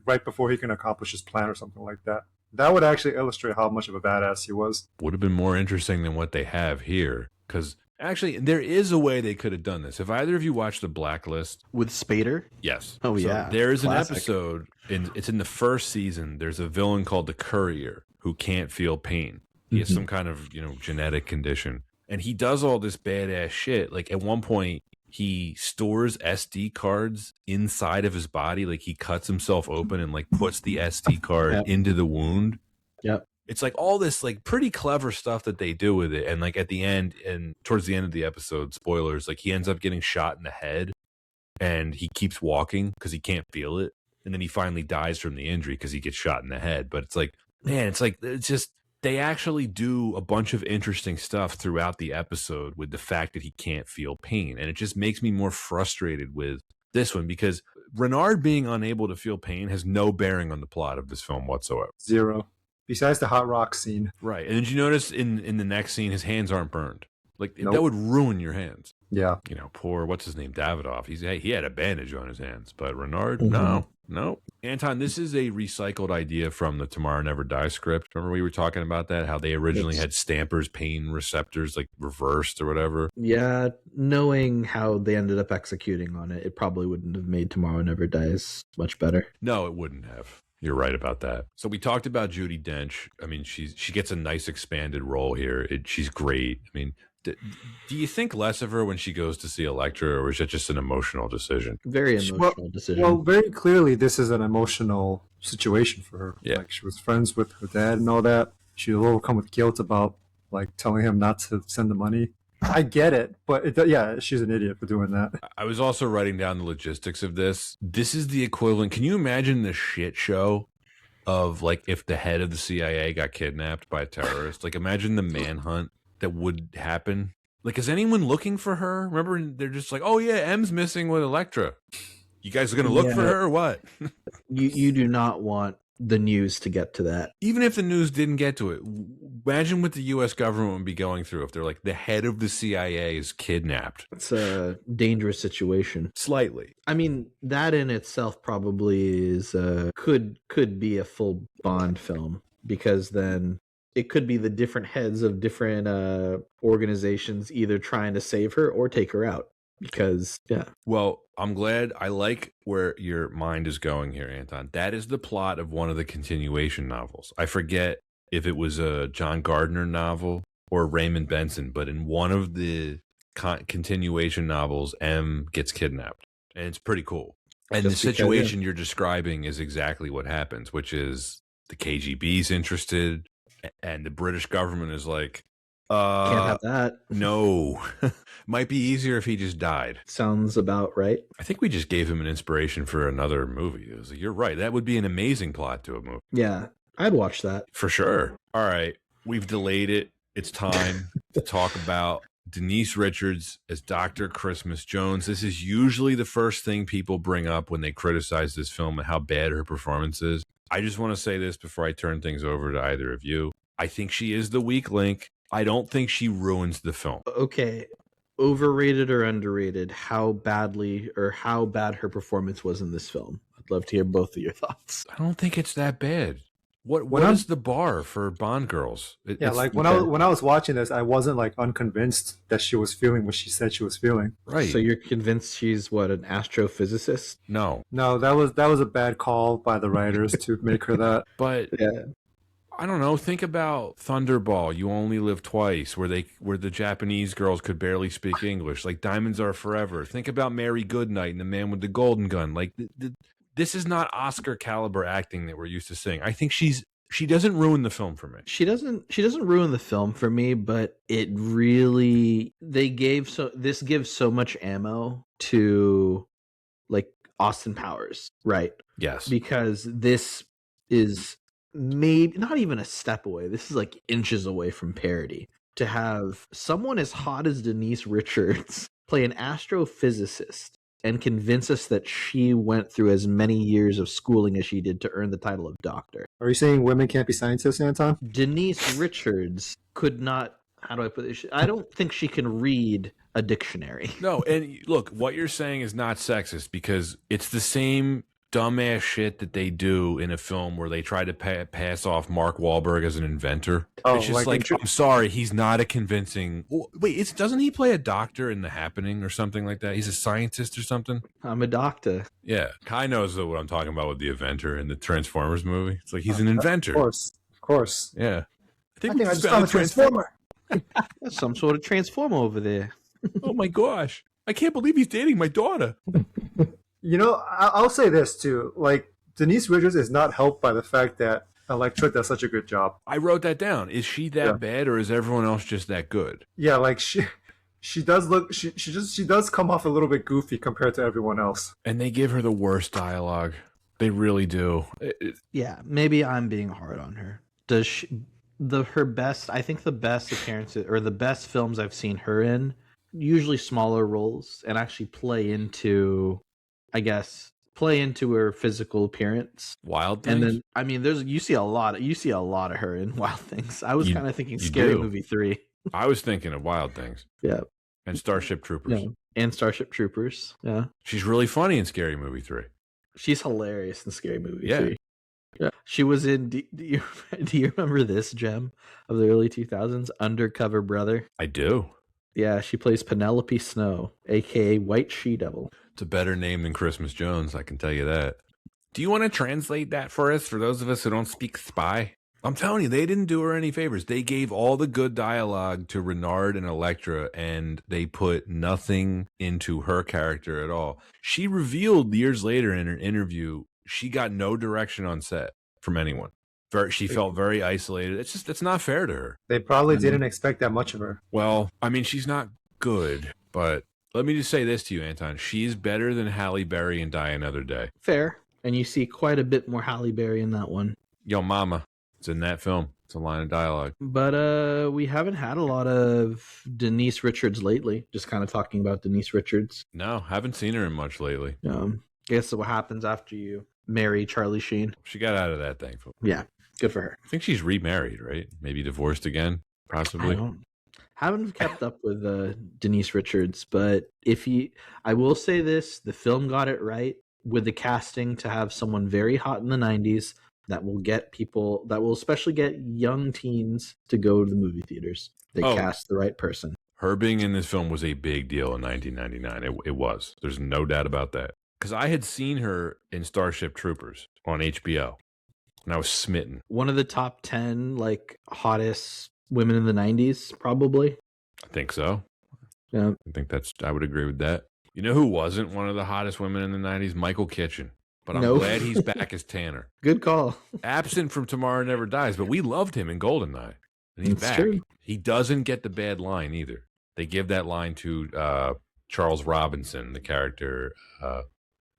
right before he can accomplish his plan or something like that. That would actually illustrate how much of a badass he was. Would have been more interesting than what they have here. Because actually, there is a way they could have done this. Have either of you watched The Blacklist? With Spader? Yes. Oh, so yeah. There is an episode, it's in the first season. There's a villain called the Courier who can't feel pain. He has some kind of, genetic condition. And he does all this badass shit. At one point, he stores SD cards inside of his body. He cuts himself open and puts the SD card into the wound. Yep. It's all this pretty clever stuff that they do with it. And at the end and towards the end of the episode, spoilers, he ends up getting shot in the head and he keeps walking because he can't feel it. And then he finally dies from the injury because he gets shot in the head. But it's man, it's just, they actually do a bunch of interesting stuff throughout the episode with the fact that he can't feel pain. And it just makes me more frustrated with this one because Renard being unable to feel pain has no bearing on the plot of this film whatsoever. Zero. Besides the hot rock scene. Right. And did you notice in the next scene, his hands aren't burned? Nope. That would ruin your hands. Yeah. Poor, what's his name? Davidoff. He had a bandage on his hands, but Renard, no. Anton, this is a recycled idea from the Tomorrow Never Die script. Remember we were talking about that? How they originally had Stamper's pain receptors reversed or whatever? Yeah, knowing how they ended up executing on it, it probably wouldn't have made Tomorrow Never Dies much better. No, it wouldn't have. You're right about that. So we talked about Judi Dench. I mean, she gets a nice expanded role here. She's great. I mean, do you think less of her when she goes to see Elektra, or is that just an emotional decision? Very emotional decision. Well, very clearly, this is an emotional situation for her. Yeah. She was friends with her dad and all that. She was overcome with guilt about telling him not to send the money. I get it, but she's an idiot for doing that. I was also writing down the logistics of this. This is the equivalent. Can you imagine the shit show of if the head of the CIA got kidnapped by a terrorist? Imagine the manhunt that would happen. Is anyone looking for her? Remember, they're just oh yeah, M's missing with Elektra. You guys are gonna look for her or what? you do not want the news to get to that. Even if the news didn't get to it, imagine what the U.S. government would be going through if they're the head of the CIA is kidnapped. It's a dangerous situation. Slightly. I mean, that in itself probably is could be a full Bond film, because then it could be the different heads of different organizations either trying to save her or take her out. Because, yeah. Well, I'm glad. I like where your mind is going here, Anton. That is the plot of one of the continuation novels. I forget if it was a John Gardner novel or Raymond Benson, but in one of the continuation novels, M gets kidnapped. And it's pretty cool. And the Just because, situation you're describing is exactly what happens, which is the KGB's interested, and the British government is like, can't have that. no. Might be easier if he just died. Sounds about right. I think we just gave him an inspiration for another movie. It was like, you're right. That would be an amazing plot to a movie. Yeah, I'd watch that. For sure. All right. We've delayed it. It's time to talk about Denise Richards as Dr. Christmas Jones. This is usually the first thing people bring up when they criticize this film and how bad her performance is. I just want to say this before I turn things over to either of you. I think she is the weak link. I don't think she ruins the film. Okay. Overrated or underrated, how badly or how bad her performance was in this film? I'd love to hear both of your thoughts. I don't think it's that bad. What is the bar for Bond girls? When I was watching this, I wasn't like unconvinced that she was feeling what she said she was feeling. Right. So you're convinced she's what, an astrophysicist? No, that was a bad call by the writers to make her that. But yeah. I don't know. Think about Thunderball, You Only Live Twice, where the Japanese girls could barely speak English, like Diamonds Are Forever. Think about Mary Goodnight and The Man with the Golden Gun. Like this is not Oscar caliber acting that we're used to seeing. I think she doesn't ruin the film for me. She doesn't ruin the film for me, but it really this gives so much ammo to like Austin Powers, right? Yes. Because this is maybe not even a step away. This is like inches away from parody. To have someone as hot as Denise Richards play an astrophysicist and convince us that she went through as many years of schooling as she did to earn the title of doctor. Are you saying women can't be scientists, Anton? Denise Richards could not, how do I put this? I don't think she can read a dictionary. No, and look, what you're saying is not sexist because it's the same dumbass shit that they do in a film where they try to pass off Mark Wahlberg as an inventor. Oh, it's just like I'm sorry, he's not a convincing. Wait, doesn't he play a doctor in The Happening or something like that? He's a scientist or something. I'm a doctor. Yeah, Kai knows what I'm talking about with the inventor in the Transformers movie. It's like he's an inventor. Of course. Yeah, I think I just found a transformer. That's some sort of transformer over there. Oh my gosh, I can't believe he's dating my daughter. You know, I'll say this too. Like, Denise Richards is not helped by the fact that Elektra does such a good job. I wrote that down. Is she that bad, or is everyone else just that good? Yeah, like she does look. She does come off a little bit goofy compared to everyone else. And they give her the worst dialogue. They really do. Yeah, maybe I'm being hard on her. Does she, her best? I think the best appearances or the best films I've seen her in, usually smaller roles, and actually play into her physical appearance. Wild Things. And then I mean you see a lot of her in Wild Things. I was kind of thinking Scary Movie 3. I was thinking of Wild Things. Yeah. And Starship Troopers. Yeah. And Starship Troopers. Yeah. She's really funny in Scary Movie 3. She's hilarious in Scary Movie 3. Yeah. She was in do you remember this gem of the early 2000s, Undercover Brother? I do. Yeah, she plays Penelope Snow, aka White She-Devil. It's a better name than Christmas Jones, I can tell you that. Do you want to translate that for us, for those of us who don't speak spy? I'm telling you, they didn't do her any favors. They gave all the good dialogue to Renard and Elektra, and they put nothing into her character at all. She revealed years later in an interview, she got no direction on set from anyone. She felt very isolated. It's not fair to her. They probably didn't expect that much of her. Well, I mean, she's not good, but let me just say this to you, Anton. She's better than Halle Berry in Die Another Day. Fair. And you see quite a bit more Halle Berry in that one. Yo mama. It's in that film. It's a line of dialogue. But we haven't had a lot of Denise Richards lately. Just kind of talking about Denise Richards. No, haven't seen her in much lately. Guess what happens after you marry Charlie Sheen. She got out of that, thankfully. Yeah, good for her. I think she's remarried, right? Maybe divorced again, possibly. Haven't kept up with Denise Richards, but I will say this: the film got it right with the casting to have someone very hot in the 90s that will especially get young teens to go to the movie theaters. They cast the right person. Her being in this film was a big deal in 1999. It was. There's no doubt about that. Because I had seen her in Starship Troopers on HBO, and I was smitten. One of the top 10 hottest women in the 90s, probably. I think so. Yeah, I would agree with that. You know who wasn't one of the hottest women in the 90s? Michael Kitchen. But I'm No. glad he's back as Tanner. Good call. Absent from Tomorrow Never Dies, but we loved him in Goldeneye. And he's That's back. true. He doesn't get the bad line either. They give that line to Charles Robinson, the character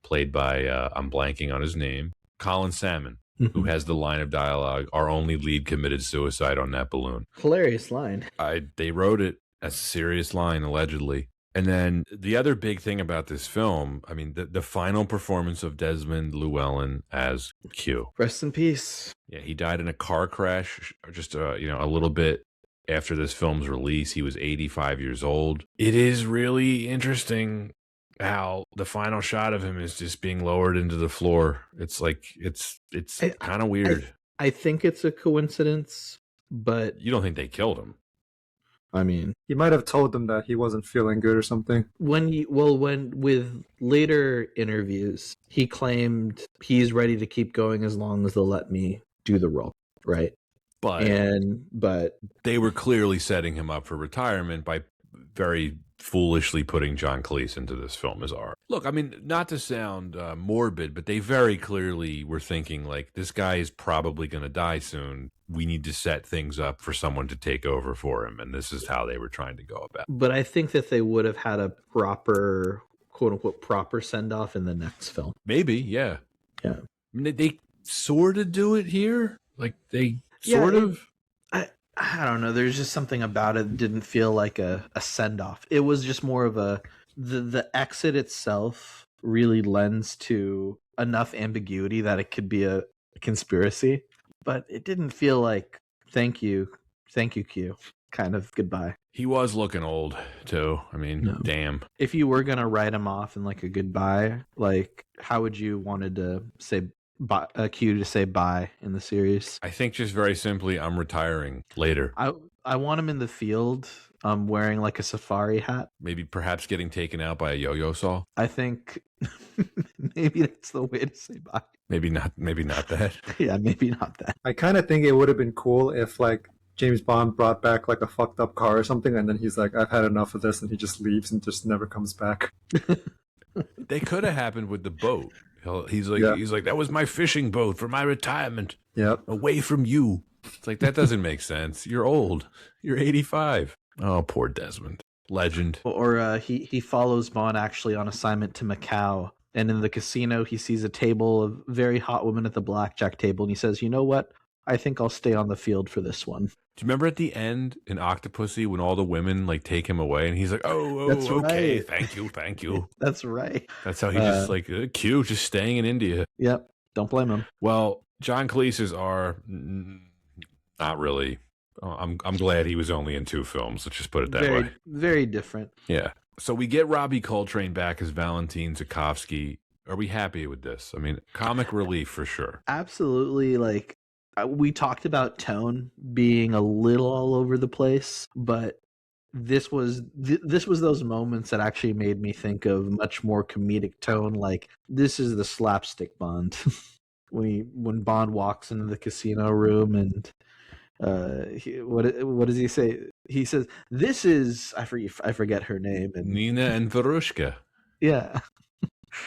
played by, I'm blanking on his name, Colin Salmon, who has the line of dialogue, "Our only lead committed suicide on that balloon." Hilarious line. They wrote it as a serious line, allegedly. And then the other big thing about this film, I mean, the final performance of Desmond Llewellyn as Q. Rest in peace. Yeah, he died in a car crash just a little bit after this film's release. He was 85 years old. It is really interesting how the final shot of him is just being lowered into the floor. It's like it's kind of weird. I think it's a coincidence, but You don't think they killed him? I mean, He might have told them that he wasn't feeling good or something. when with later interviews, he claimed he's ready to keep going as long as they'll let me do the role, right? But they were clearly setting him up for retirement by very foolishly putting John Cleese into this film as R. Look, I mean, not to sound morbid, but they very clearly were thinking, like, this guy is probably going to die soon. We need to set things up for someone to take over for him, and this is how they were trying to go about it. But I think that they would have had a proper, quote unquote, proper send off in the next film. Maybe, yeah. Yeah. I mean, they sort of do it here. Like, they sort of... I don't know. There's just something about it that didn't feel like a send off. It was just more of the exit itself really lends to enough ambiguity that it could be a conspiracy, but it didn't feel like thank you Q kind of goodbye. He was looking old too. I mean, damn. If you were gonna write him off in like a goodbye, like how would you wanted to say Q to say bye in the series? I think just very simply, I'm retiring later. I want him in the field, wearing like a safari hat. Maybe perhaps getting taken out by a yo-yo saw. I think maybe that's the way to say bye. Maybe not that. Yeah, maybe not that. I kind of think it would have been cool if like James Bond brought back like a fucked up car or something, and then he's like, I've had enough of this, and he just leaves and just never comes back. They could have happened with the boat. He's like, that was my fishing boat for my retirement. Yep. Away from you. It's like, that doesn't make sense. You're old. You're 85. Oh, poor Desmond. Legend. Or he follows Bond actually on assignment to Macau, and in the casino he sees a table of very hot women at the blackjack table, and he says, you know what? I think I'll stay on the field for this one. Do you remember at the end in Octopussy when all the women like take him away and he's like, oh That's okay, right. thank you. That's right. That's how he just like, cute, just staying in India. Yep. Don't blame him. Well, John Cleese's are not really. I'm glad he was only in 2 films. Let's just put it that way. Very different. Yeah. So we get Robbie Coltrane back as Valentin Zukovsky. Are we happy with this? I mean, comic relief for sure. Absolutely. Like, we talked about tone being a little all over the place, but this was those moments that actually made me think of much more comedic tone. Like, this is the slapstick Bond. when Bond walks into the casino room and what does he say? He says, "This is," I forget her name, and Nina and Verushka. Yeah.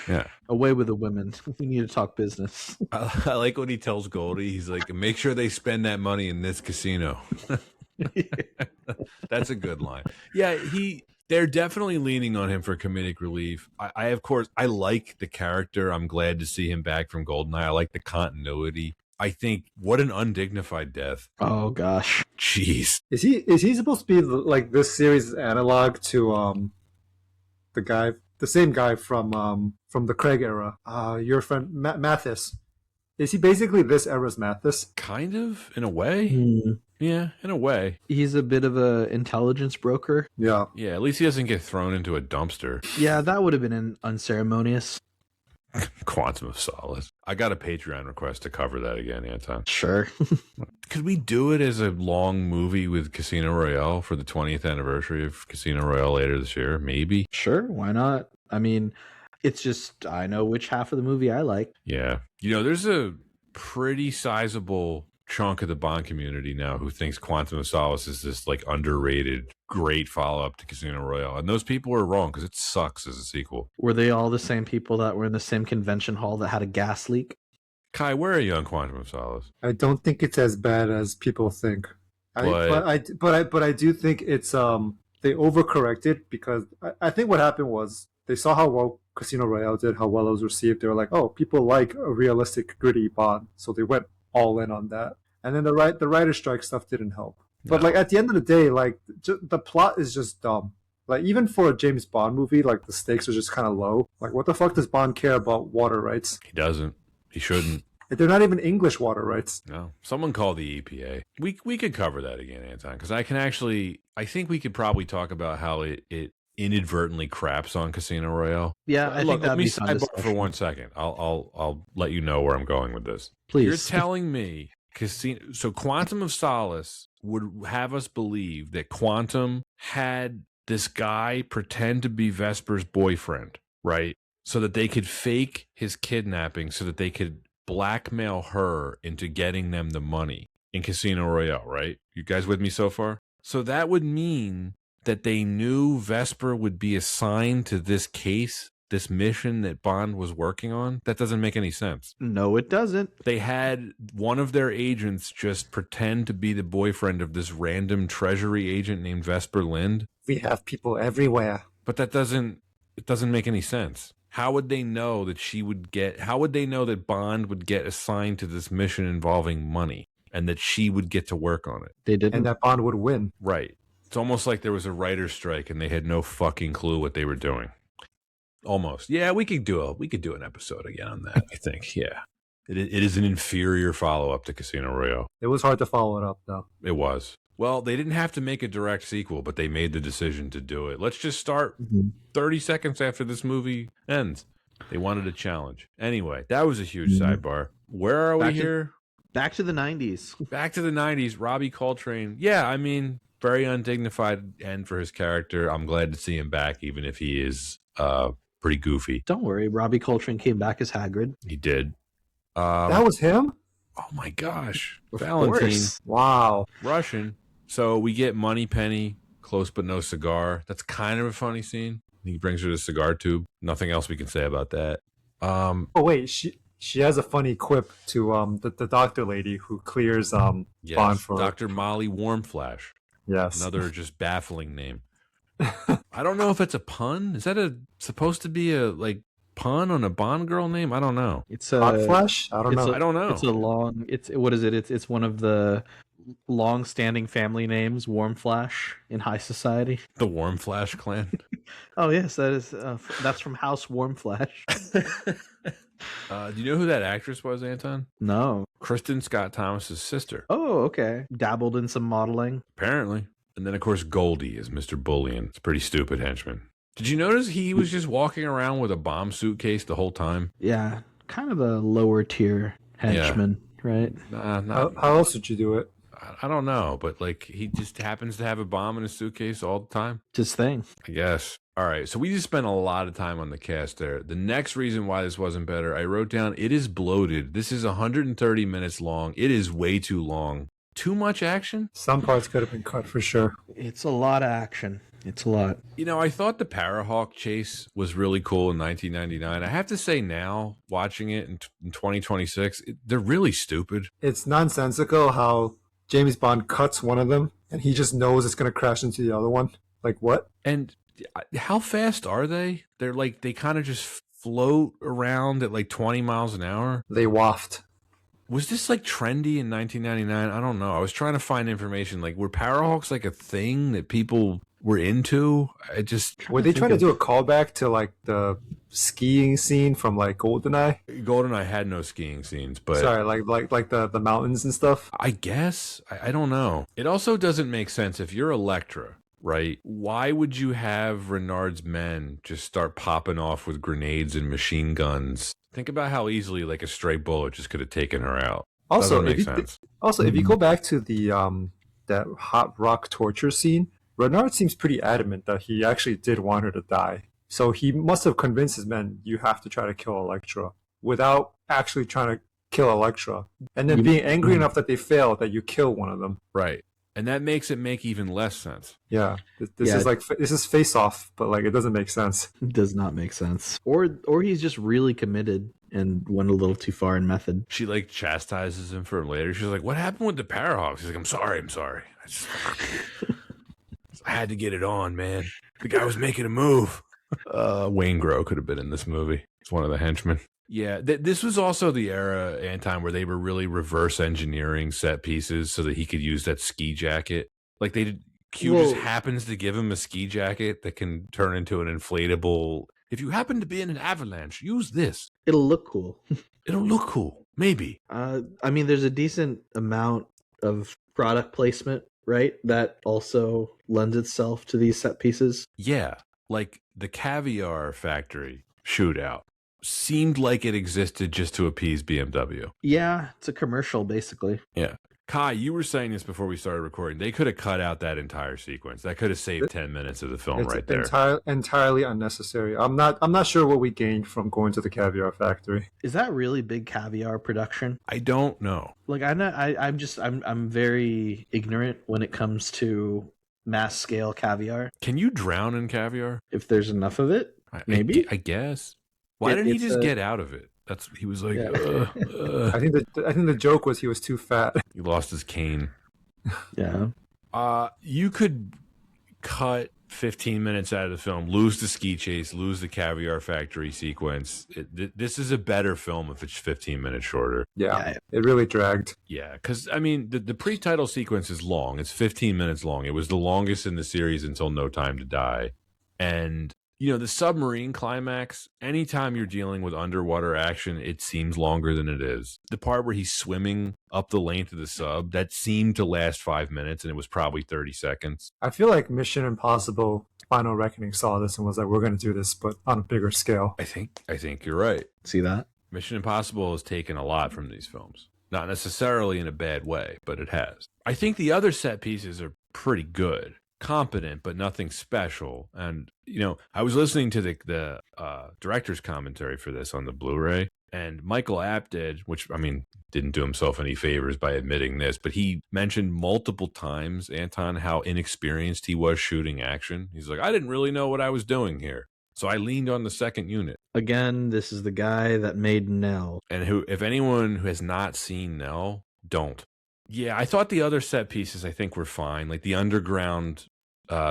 Yeah. Away with the women. We need to talk business. I like when he tells Goldie, he's like, make sure they spend that money in this casino. That's a good line. Yeah, they're definitely leaning on him for comedic relief. I of course, I like the character. I'm glad to see him back from Goldeneye. I like the continuity. I think, what an undignified death. Oh gosh. Jeez. Is he supposed to be like this series' analog to the same guy from the Craig era? Your friend Mathis. Is he basically this era's Mathis? Kind of, in a way. Yeah, in a way. He's a bit of a intelligence broker. Yeah. Yeah, at least he doesn't get thrown into a dumpster. Yeah, that would have been unceremonious. Quantum of Solace. I got a Patreon request to cover that again, Anton. Sure. Could we do it as a long movie with Casino Royale for the 20th anniversary of Casino Royale later this year? Maybe. Sure, why not? I mean, it's just, I know which half of the movie I like. Yeah. You know, there's a pretty sizable chunk of the Bond community now who thinks Quantum of Solace is this like underrated, great follow-up to Casino Royale. And those people are wrong because it sucks as a sequel. Were they all the same people that were in the same convention hall that had a gas leak? Kai, where are you on Quantum of Solace? I don't think it's as bad as people think. But I do think it's they overcorrected because I think what happened was they saw how well Casino Royale did, how well it was received. They were like, oh, people like a realistic, gritty Bond, so they went all in on that. And then the writer's strike stuff didn't help. But like at the end of the day, like the plot is just dumb. Like even for a James Bond movie, like the stakes are just kind of low. Like what the fuck does Bond care about water rights? He doesn't. He shouldn't. They're not even English water rights. No. Someone call the EPA. We could cover that again, Anton, because I think we could probably talk about how it inadvertently craps on Casino Royale. Yeah, I think that'd be fun sidebar for 1 second. I'll let you know where I'm going with this. Please. You're telling me so Quantum of Solace would have us believe that Quantum had this guy pretend to be Vesper's boyfriend, right? So that they could fake his kidnapping, so that they could blackmail her into getting them the money in Casino Royale, right? You guys with me so far? So that would mean that they knew Vesper would be assigned to this case, this mission that Bond was working on. That doesn't make any sense. No, it doesn't. They had one of their agents just pretend to be the boyfriend of this random treasury agent named Vesper Lind. We have people everywhere. But it doesn't make any sense. How would they know that how would they know that Bond would get assigned to this mission involving money and that she would get to work on it? They didn't. And that Bond would win. Right. It's almost like there was a writer's strike and they had no fucking clue what they were doing. Almost. Yeah, we could do an episode again on that, I think. Yeah. It is an inferior follow-up to Casino Royale. It was hard to follow it up, though. It was. Well, they didn't have to make a direct sequel, but they made the decision to do it. Let's just start 30 seconds after this movie ends. They wanted a challenge. Anyway, that was a huge sidebar. Where are we here? Back to the 90s. Back to the 90s. Robbie Coltrane. Yeah, I mean, very undignified end for his character. I'm glad to see him back, even if he is pretty goofy. Don't worry. Robbie Coltrane came back as Hagrid. He did. That was him? Oh, my gosh. Of Valentine. course. Wow. Russian. So we get Moneypenny, close but no cigar. That's kind of a funny scene. He brings her the cigar tube. Nothing else we can say about that. Oh wait, she has a funny quip to the doctor lady who clears yes, Bond for Dr. Molly Warmflash. Yes. Another just baffling name. I don't know if it's a pun. Is that supposed to be a pun on a Bond girl name? I don't know. It's a Hot Flash? I don't know. I don't know. What is it? It's one of the long-standing family names, Warmflash in high society. The Warmflash clan. Oh yes, that's from House Warmflash. Do you know who that actress was, Anton? No. Kristen Scott Thomas's sister. Oh, okay. Dabbled in some modeling. Apparently. And then, of course, Goldie is Mr. Bullion. It's a pretty stupid henchman. Did you notice he was just walking around with a bomb suitcase the whole time? Yeah, kind of a lower tier henchman, right? How else would you do it? I don't know, but he just happens to have a bomb in his suitcase all the time. It's his thing. I guess. All right, so we just spent a lot of time on the cast there. The next reason why this wasn't better, I wrote down, it is bloated. This is 130 minutes long. It is way too long. Too much action? Some parts could have been cut for sure. It's a lot of action. It's a lot. You know, I thought the Parahawk chase was really cool in 1999. I have to say now, watching it in 2026, they're really stupid. It's nonsensical how James Bond cuts one of them and he just knows it's going to crash into the other one. Like, what? And how fast are they? They're they kind of just float around at 20 miles an hour. They waft. Was this trendy in 1999? I don't know. I was trying to find information. Were Parahawks a thing that people were into? Were they trying to do a callback to the skiing scene from GoldenEye? GoldenEye had no skiing scenes, but sorry, like the mountains and stuff. I guess I don't know. It also doesn't make sense if you're Elektra, right? Why would you have Renard's men just start popping off with grenades and machine guns? Think about how easily a stray bullet just could have taken her out. Also, doesn't make sense. If you go back to the that hot rock torture scene, Renard seems pretty adamant that he actually did want her to die. So he must have convinced his men, you have to try to kill Elektra, without actually trying to kill Elektra, and then being angry enough that they fail, that you kill one of them. Right. And that makes it make even less sense. Yeah, this is Face Off, but like it doesn't make sense. It does not make sense. Or he's just really committed and went a little too far in method. She like chastises him for him later. She's like, "What happened with the Parahawks?" He's like, I'm sorry. I had to get it on, man. The guy was making a move. Wayne Grow could have been in this movie. It's one of the henchmen. Yeah, this was also the era, Anton, where they were really reverse engineering set pieces so that he could use that ski jacket. Like they did. Q just happens to give him a ski jacket that can turn into an inflatable. If you happen to be in an avalanche, use this. It'll look cool. It'll look cool. Maybe. I mean, there's a decent amount of product placement, right? That also lends itself to these set pieces. Yeah. Like the caviar factory shootout seemed like it existed just to appease BMW. Yeah, it's a commercial, basically. Yeah. Kai, you were saying this before we started recording. They could have cut out that entire sequence. That could have saved 10 minutes of the film right there. Entirely unnecessary. I'm not sure what we gained from going to the caviar factory. Is that really big caviar production? I don't know. Like I'm very ignorant when it comes to mass scale caviar. Can you drown in caviar? If there's enough of it, maybe. I guess. Why didn't he just get out of it? He was like, I think the joke was he was too fat. He lost his cane. Yeah. You could cut 15 minutes out of the film, lose the ski chase, lose the caviar factory sequence. This is a better film if it's 15 minutes shorter. Yeah. It really dragged. Yeah, because I mean the pre-title sequence is long. It's 15 minutes long. It was the longest in the series until No Time to Die. And you know, the submarine climax, anytime you're dealing with underwater action, it seems longer than it is. The part where he's swimming up the length of the sub, that seemed to last 5 minutes, and it was probably 30 seconds. I feel like Mission Impossible Final Reckoning saw this and was like, we're going to do this, but on a bigger scale. I think you're right. See that? Mission Impossible has taken a lot from these films. Not necessarily in a bad way, but it has. I think the other set pieces are pretty good. Competent, but nothing special. And you know, I was listening to the director's commentary for this on the Blu-ray, and Michael Apted, which I mean didn't do himself any favors by admitting this, but he mentioned multiple times, Anton, how inexperienced he was shooting action. He's like, I didn't really know what I was doing here, so I leaned on the second unit. Again, this is the guy that made Nell, and who, if anyone who has not seen Nell, don't. Yeah, I thought the other set pieces I think were fine, like the underground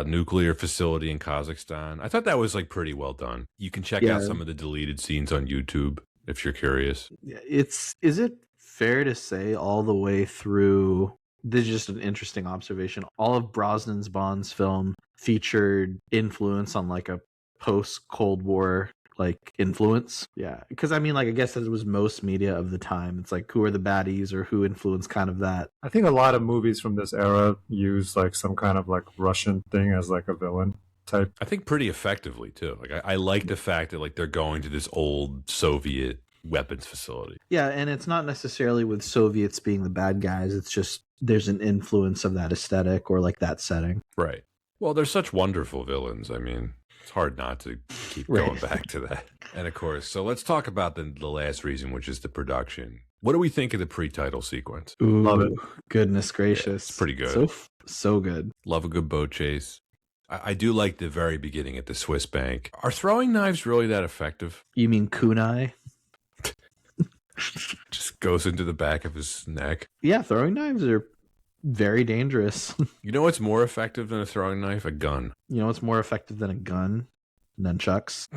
nuclear facility in Kazakhstan. I thought that was like pretty well done. You can check out some of the deleted scenes on YouTube if you're curious. Is it fair to say all the way through, this is just an interesting observation, all of Brosnan's Bond's film featured influence on like a post-Cold War like influence? Yeah, because I mean, like, I guess it was most media of the time. It's like, who are the baddies or who influenced kind of that? I think a lot of movies from this era use like some kind of like Russian thing as like a villain type. I think pretty effectively too. Like I like the fact that like they're going to this old Soviet weapons facility. Yeah, and it's not necessarily with Soviets being the bad guys. It's just there's an influence of that aesthetic or like that setting. Right. Well, they're such wonderful villains. I mean, it's hard not to keep going back to that. And of course, so let's talk about the last reason, which is the production. What do we think of the pre-title sequence? Ooh, love it. Goodness gracious. Yeah, it's pretty good. So good. Love a good boat chase. I do like the very beginning at the Swiss bank. Are throwing knives really that effective? You mean kunai? Just goes into the back of his neck. Yeah, throwing knives are very dangerous. You know what's more effective than a throwing knife? A gun. You know what's more effective than a gun? Nunchucks.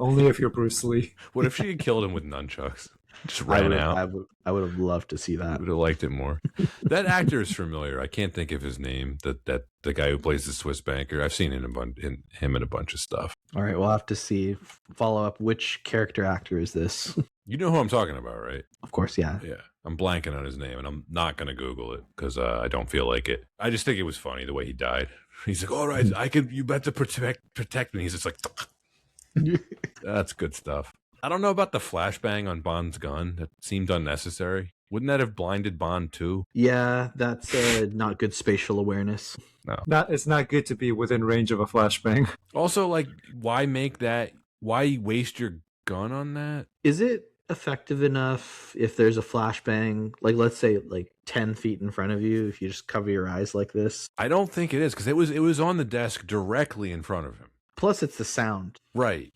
Only if you're Bruce Lee. What if she had killed him with nunchucks? Just ran out. I would have loved to see that. Would have liked it more. That actor is familiar. I can't think of his name. That the guy who plays the Swiss banker. I've seen him in a bunch of stuff. All right, we'll have to see. Follow up. Which character actor is this? You know who I'm talking about, right? Of course, yeah. Yeah. I'm blanking on his name, and I'm not going to Google it because I don't feel like it. I just think it was funny the way he died. He's like, all right, you better protect me. He's just like, that's good stuff. I don't know about the flashbang on Bond's gun. That seemed unnecessary. Wouldn't that have blinded Bond too? Yeah, that's not good spatial awareness. No. It's not good to be within range of a flashbang. Also, like, why make that? Why waste your gun on that? Is it effective enough if there's a flashbang, like let's say like 10 feet in front of you, if you just cover your eyes like this? I don't think it is, because it was on the desk directly in front of him. Plus, it's the sound. Right.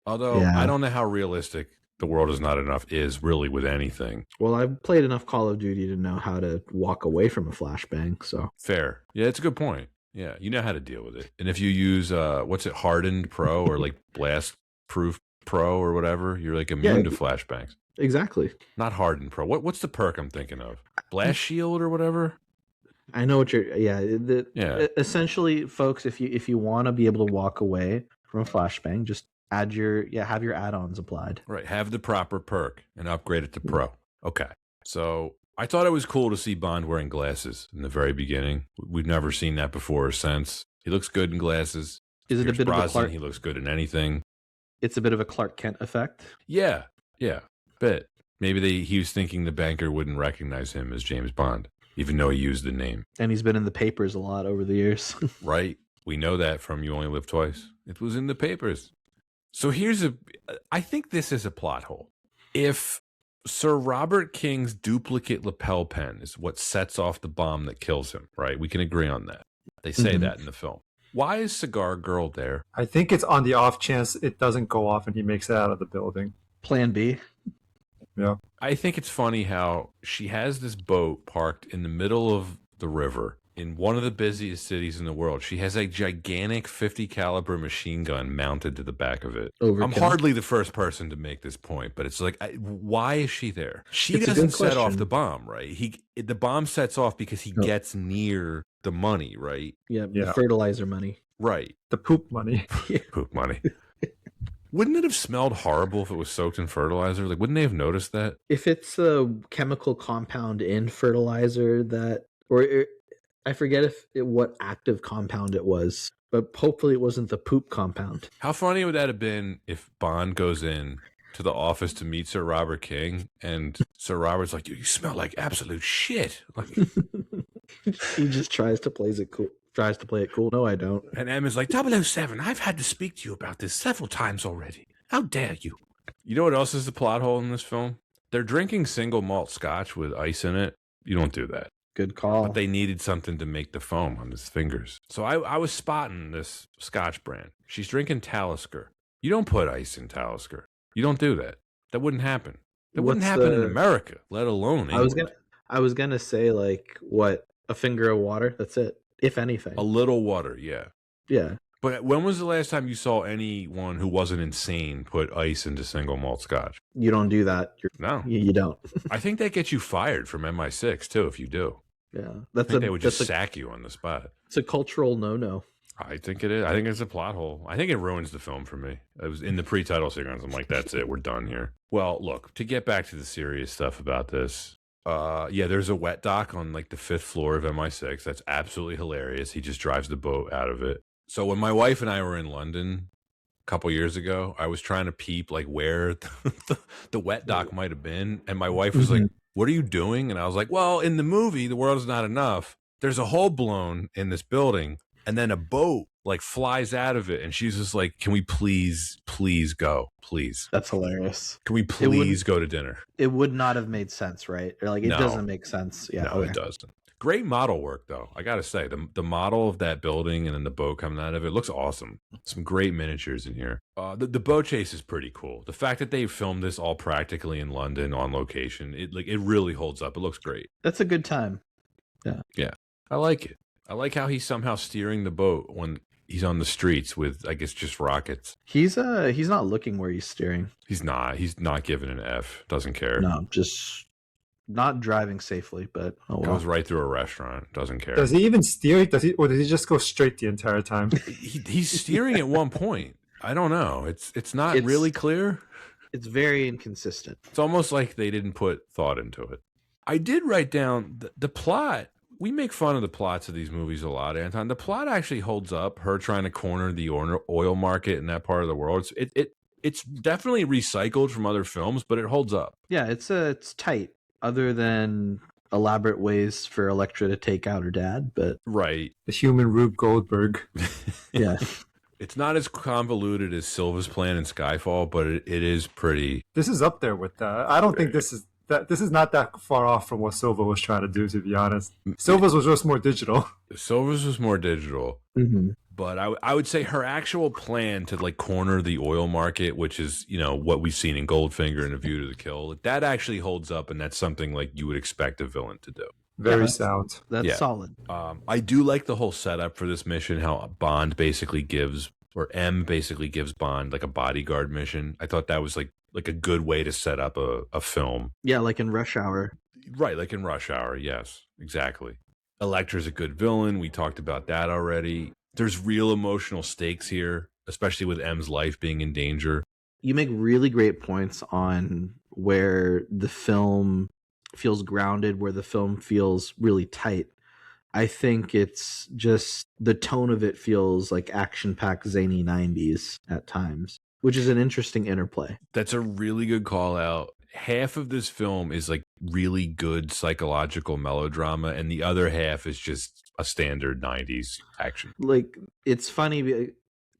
Although I don't know how realistic The World Is Not Enough is really with anything. Well, I've played enough Call of Duty to know how to walk away from a flashbang, so. Fair. Yeah, it's a good point. Yeah, you know how to deal with it. And if you use, Hardened Pro or like Blast Proof Pro or whatever, you're like immune to flashbangs. Exactly. Not Hardened Pro. What's the perk I'm thinking of? Blast Shield or whatever? I know what you're. Essentially, folks, if you want to be able to walk away from a flashbang, just have your add-ons applied. Right. Have the proper perk and upgrade it to Pro. Okay. So I thought it was cool to see Bond wearing glasses in the very beginning. We've never seen that before or since. He looks good in glasses. Is it Pierce a bit Brosnan, of a Clark? He looks good in anything. It's a bit of a Clark Kent effect. Yeah. Bit. Maybe he was thinking the banker wouldn't recognize him as James Bond, even though he used the name. And he's been in the papers a lot over the years. Right. We know that from You Only Live Twice. It was in the papers. So I think this is a plot hole. If Sir Robert King's duplicate lapel pin is what sets off the bomb that kills him, right? We can agree on that. They say that in the film. Why is Cigar Girl there? I think it's on the off chance it doesn't go off and he makes it out of the building. Plan B. Yeah. I think it's funny how she has this boat parked in the middle of the river in one of the busiest cities in the world. She has a gigantic 50 caliber machine gun mounted to the back of it. Overkill. I'm hardly the first person to make this point, but it's like, why is she there? She doesn't set off the bomb, right? The bomb sets off because he gets near the money, right? Yeah, the fertilizer money. Right. The poop money. Poop money. Wouldn't it have smelled horrible if it was soaked in fertilizer? Like, wouldn't they have noticed that? If it's a chemical compound in fertilizer I forget what active compound it was, but hopefully it wasn't the poop compound. How funny would that have been if Bond goes in to the office to meet Sir Robert King, and Sir Robert's like, you smell like absolute shit. Like, he just tries to play it cool. No, I don't. And Emma's like, 007, I've had to speak to you about this several times already. How dare you? You know what else is the plot hole in this film? They're drinking single malt scotch with ice in it. You don't do that. Good call. But they needed something to make the foam on his fingers. So I was spotting this scotch brand. She's drinking Talisker. You don't put ice in Talisker. You don't do that. That wouldn't happen. That wouldn't happen in America, let alone England. I was gonna say, like, what, a finger of water? That's it. If anything. A little water, yeah. Yeah. But when was the last time you saw anyone who wasn't insane put ice into single malt scotch? You don't do that. No. You don't. I think that gets you fired from MI6, too, if you do. Yeah. They would just sack you on the spot. It's a cultural no-no. I think it is. I think it's a plot hole. I think it ruins the film for me. It was in the pre-title sequence. I'm like, that's it. We're done here. Well, look, to get back to the serious stuff about this, there's a wet dock on like the 5th floor of MI6. That's absolutely hilarious. He just drives the boat out of it. So when my wife and I were in London a couple years ago, I was trying to peep like where the wet dock might have been. And my wife was like, what are you doing? And I was like, well, in the movie, The World Is Not Enough, there's a hole blown in this building. And then a boat like flies out of it. And she's just like, can we please go? Please. That's hilarious. Can we please go to dinner? It would not have made sense, right? Or like, it doesn't make sense. Yeah. No, it doesn't. Great model work, though. I got to say, the model of that building and then the boat coming out of it looks awesome. Some great miniatures in here. The boat chase is pretty cool. The fact that they filmed this all practically in London on location, it really holds up. It looks great. That's a good time. Yeah. Yeah. I like it. I like how he's somehow steering the boat when he's on the streets with, I guess, just rockets. He's not looking where he's steering. He's not giving an F. Doesn't care. No, just not driving safely, but goes right through a restaurant. Doesn't care. Does he even steer? Or does he just go straight the entire time? He's steering at one point. I don't know. It's not really clear. It's very inconsistent. It's almost like they didn't put thought into it. I did write down the plot. We make fun of the plots of these movies a lot, Anton. The plot actually holds up. Her trying to corner the oil market in that part of the world. It's definitely recycled from other films, but it holds up. Yeah, it's tight. Other than elaborate ways for Elektra to take out her dad, but right, the human Rube Goldberg. Yeah, It's not as convoluted as Silva's plan in Skyfall, but it is pretty. This is up there with that. I don't think this is not that far off from what Silva was trying to do, to be honest. Silva's was just more digital. Silva's was more digital. Mm-hmm. But I would say her actual plan to like corner the oil market, which is, what we've seen in Goldfinger and A View to the Kill, that actually holds up, and that's something like you would expect a villain to do. Very sound. That's solid. I do like the whole setup for this mission, how Bond basically gives, or M basically gives Bond like a bodyguard mission. I thought that was like a good way to set up a film. Yeah, like in Rush Hour. Right, like in Rush Hour, yes, exactly. Elektra's a good villain. We talked about that already. There's real emotional stakes here, especially with M's life being in danger. You make really great points on where the film feels grounded, where the film feels really tight. I think it's just the tone of it feels like action-packed zany 90s at times, which is an interesting interplay. That's a really good call out. Half of this film is like really good psychological melodrama, and the other half is just a standard 90s action. Like, it's funny,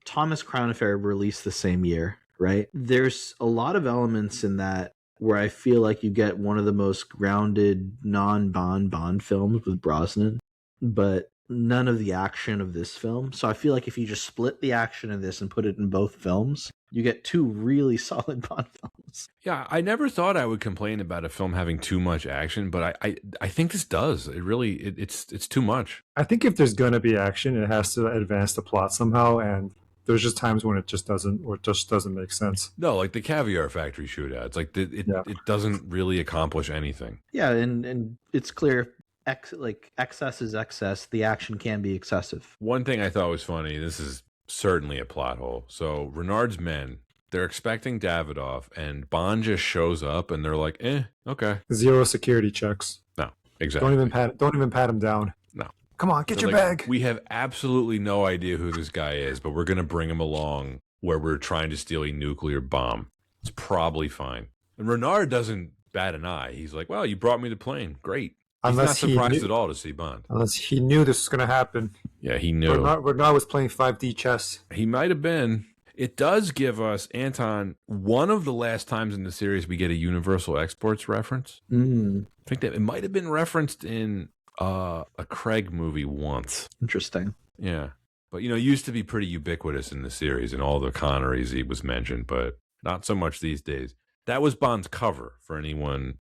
Thomas Crown Affair released the same year, right? There's a lot of elements in that where I feel like you get one of the most grounded non-Bond films with Brosnan, but none of the action of this film. So I feel like if you just split the action of this and put it in both films, you get two really solid Bond films. Yeah, I never thought I would complain about a film having too much action, but I think this does. It really it's too much. I think if there's gonna be action, it has to advance the plot somehow, and there's just times when it just doesn't make sense. No, like the Caviar Factory shootouts, like it doesn't really accomplish anything. Yeah, and it's clear. Excess is excess. The action can be excessive. One thing I thought was funny, this is certainly a plot hole. So Renard's men, they're expecting Davidoff, and Bond just shows up, and they're like, okay. 0 security checks. No, exactly. Don't even pat him down. No. Come on, get they're your like, bag. We have absolutely no idea who this guy is, but we're going to bring him along where we're trying to steal a nuclear bomb. It's probably fine. And Renard doesn't bat an eye. He's like, well, you brought me the plane. Great. He's not surprised at all to see Bond. Unless he knew this was going to happen. Yeah, he knew. Renard was playing 5D chess. He might have been. It does give us, Anton, one of the last times in the series we get a Universal Exports reference. Mm. I think that it might have been referenced in a Craig movie once. Interesting. Yeah. But, it used to be pretty ubiquitous in the series, and all the Connerys he was mentioned, but not so much these days. That was Bond's cover for anyone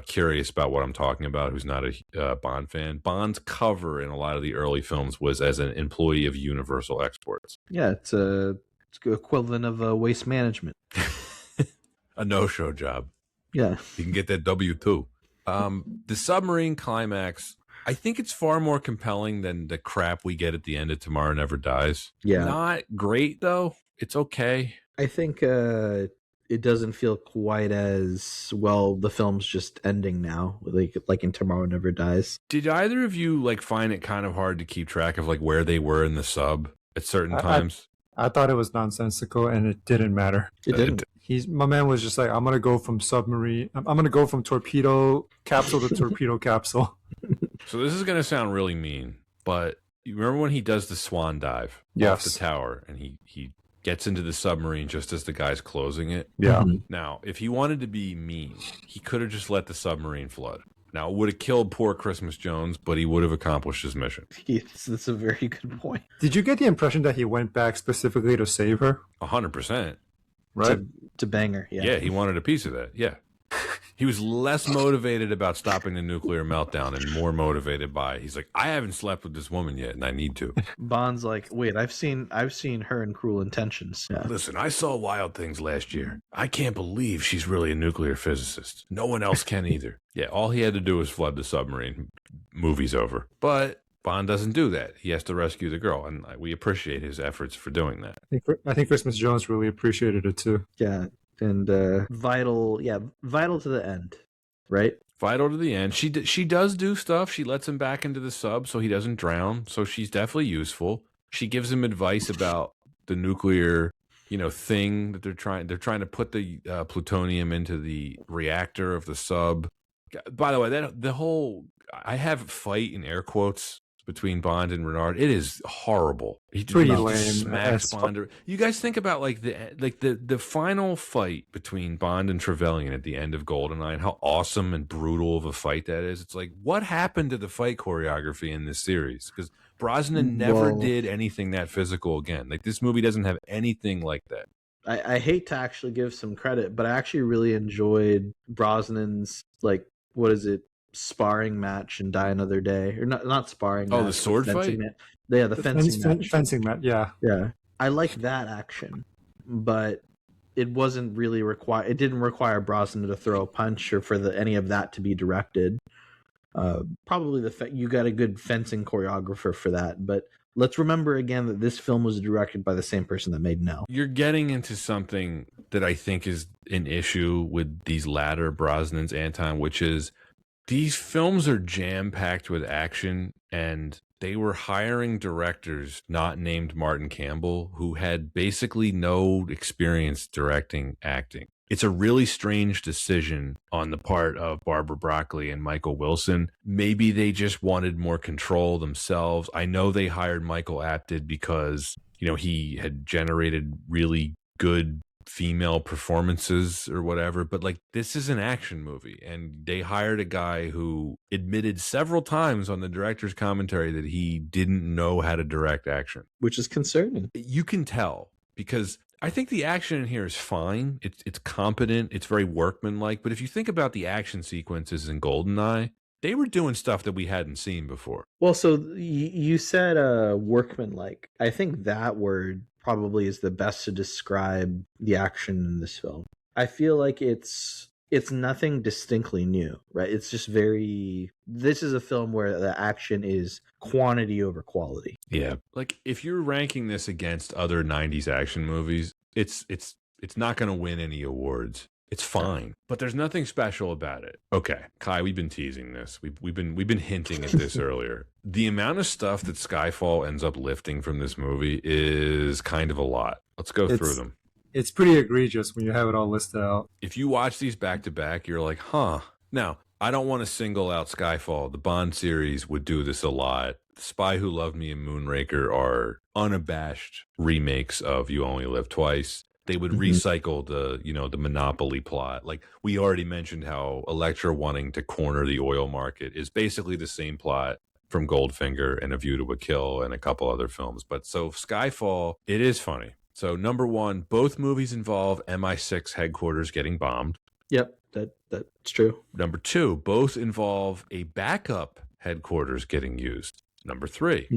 curious about what I'm talking about who's not a Bond fan. Bond's cover in a lot of the early films was as an employee of Universal Exports. Yeah, it's equivalent of waste management. A no-show job. Yeah. You can get that W-2. The submarine climax, I think it's far more compelling than the crap we get at the end of Tomorrow Never Dies. Yeah. Not great, though. It's okay. I think it doesn't feel quite as well. The film's just ending now, like in Tomorrow Never Dies. Did either of you find it kind of hard to keep track of where they were in the sub at certain times? I thought it was nonsensical, and it didn't matter. It didn't. My man was just like, I'm gonna go from submarine. I'm gonna go from torpedo capsule to torpedo capsule. So this is gonna sound really mean, but you remember when he does the swan dive off the tower, and he gets into the submarine just as the guy's closing it? Yeah. Mm-hmm. Now, if he wanted to be mean, he could have just let the submarine flood. Now, it would have killed poor Christmas Jones, but he would have accomplished his mission. Yes, that's a very good point. Did you get the impression that he went back specifically to save her? 100%. Right? To bang her, yeah. Yeah, he wanted a piece of that, yeah. He was less motivated about stopping the nuclear meltdown and more motivated by, he's like, I haven't slept with this woman yet, and I need to. Bond's like, wait, I've seen her in Cruel Intentions. Yeah. Listen, I saw Wild Things last year. I can't believe she's really a nuclear physicist. No one else can either. Yeah, all he had to do was flood the submarine. Movie's over. But Bond doesn't do that. He has to rescue the girl, and we appreciate his efforts for doing that. I think Christmas Jones really appreciated it too. Yeah. And vital to the end, right? Vital to the end. She does do stuff. She lets him back into the sub so he doesn't drown. So she's definitely useful. She gives him advice about the nuclear, thing that they're trying to put the plutonium into the reactor of the sub. By the way, the whole I have fight in air quotes between Bond and Renard. It is horrible. He Pretty just lame. smacks Bond. You guys think about like the final fight between Bond and Trevelyan at the end of GoldenEye and how awesome and brutal of a fight that is. It's like, what happened to the fight choreography in this series? Because Brosnan never did anything that physical again. Like, this movie doesn't have anything like that. I hate to actually give some credit, but I actually really enjoyed Brosnan's, like, what is it, sparring match in Die Another Day, or not sparring. Oh, the sword fight. Yeah, the fencing match. Fencing match. Yeah. I like that action, but it wasn't really required. It didn't require Brosnan to throw a punch or for any of that to be directed. Probably you got a good fencing choreographer for that, but let's remember again that this film was directed by the same person that made Nell. You're getting into something that I think is an issue with these latter Brosnans, Anton, which is these films are jam-packed with action, and they were hiring directors not named Martin Campbell who had basically no experience directing acting. It's a really strange decision on the part of Barbara Broccoli and Michael Wilson. Maybe they just wanted more control themselves. I know they hired Michael Apted because, he had generated really good female performances or whatever, but like, this is an action movie, and they hired a guy who admitted several times on the director's commentary that he didn't know how to direct action, which is concerning. You can tell, because I think the action in here is fine. It's competent. It's very workmanlike. But if you think about the action sequences in GoldenEye, they were doing stuff that we hadn't seen before. Well, so you said workmanlike. I think that word probably is the best to describe the action in this film. I feel like it's nothing distinctly new, right? It's just this is a film where the action is quantity over quality. Yeah. Like, if you're ranking this against other 90s action movies, it's not going to win any awards. It's fine, but there's nothing special about it. Okay, Kai, we've been teasing this. We've been hinting at this earlier. The amount of stuff that Skyfall ends up lifting from this movie is kind of a lot. Let's go through them. It's pretty egregious when you have it all listed out. If you watch these back to back, you're like, huh. Now, I don't want to single out Skyfall. The Bond series would do this a lot. The Spy Who Loved Me and Moonraker are unabashed remakes of You Only Live Twice. They would recycle the Monopoly plot. Like, we already mentioned how Elektra wanting to corner the oil market is basically the same plot from Goldfinger and A View to a Kill and a couple other films. But so Skyfall, it is funny. So number one, both movies involve MI6 headquarters getting bombed. Yep, that's true. Number two, both involve a backup headquarters getting used. Number three,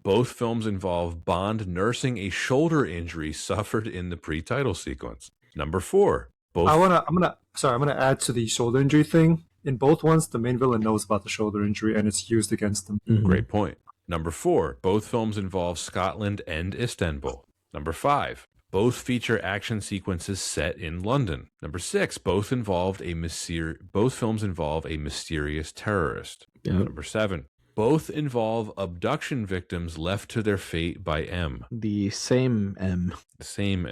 both films involve Bond nursing a shoulder injury suffered in the pre-title sequence. Number four, both. I'm gonna add to the shoulder injury thing. In both ones, the main villain knows about the shoulder injury and it's used against him. Great point. Number four, both films involve Scotland and Istanbul. Number five, both feature action sequences set in London. Number six, both films involve a mysterious terrorist. Yep. Number seven, both involve abduction victims left to their fate by M. The same M.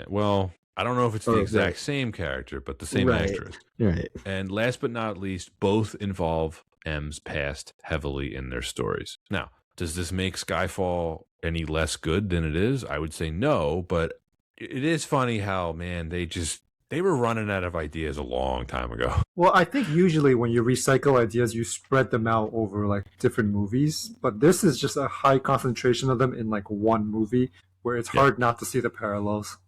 Well, I don't know if it's the exact same character, but the same actress. Right. And last but not least, both involve M's past heavily in their stories. Now, does this make Skyfall any less good than it is? I would say no, but it is funny how, man, they were running out of ideas a long time ago. Well, I think usually when you recycle ideas, you spread them out over like different movies. But this is just a high concentration of them in like one movie where it's hard not to see the parallels.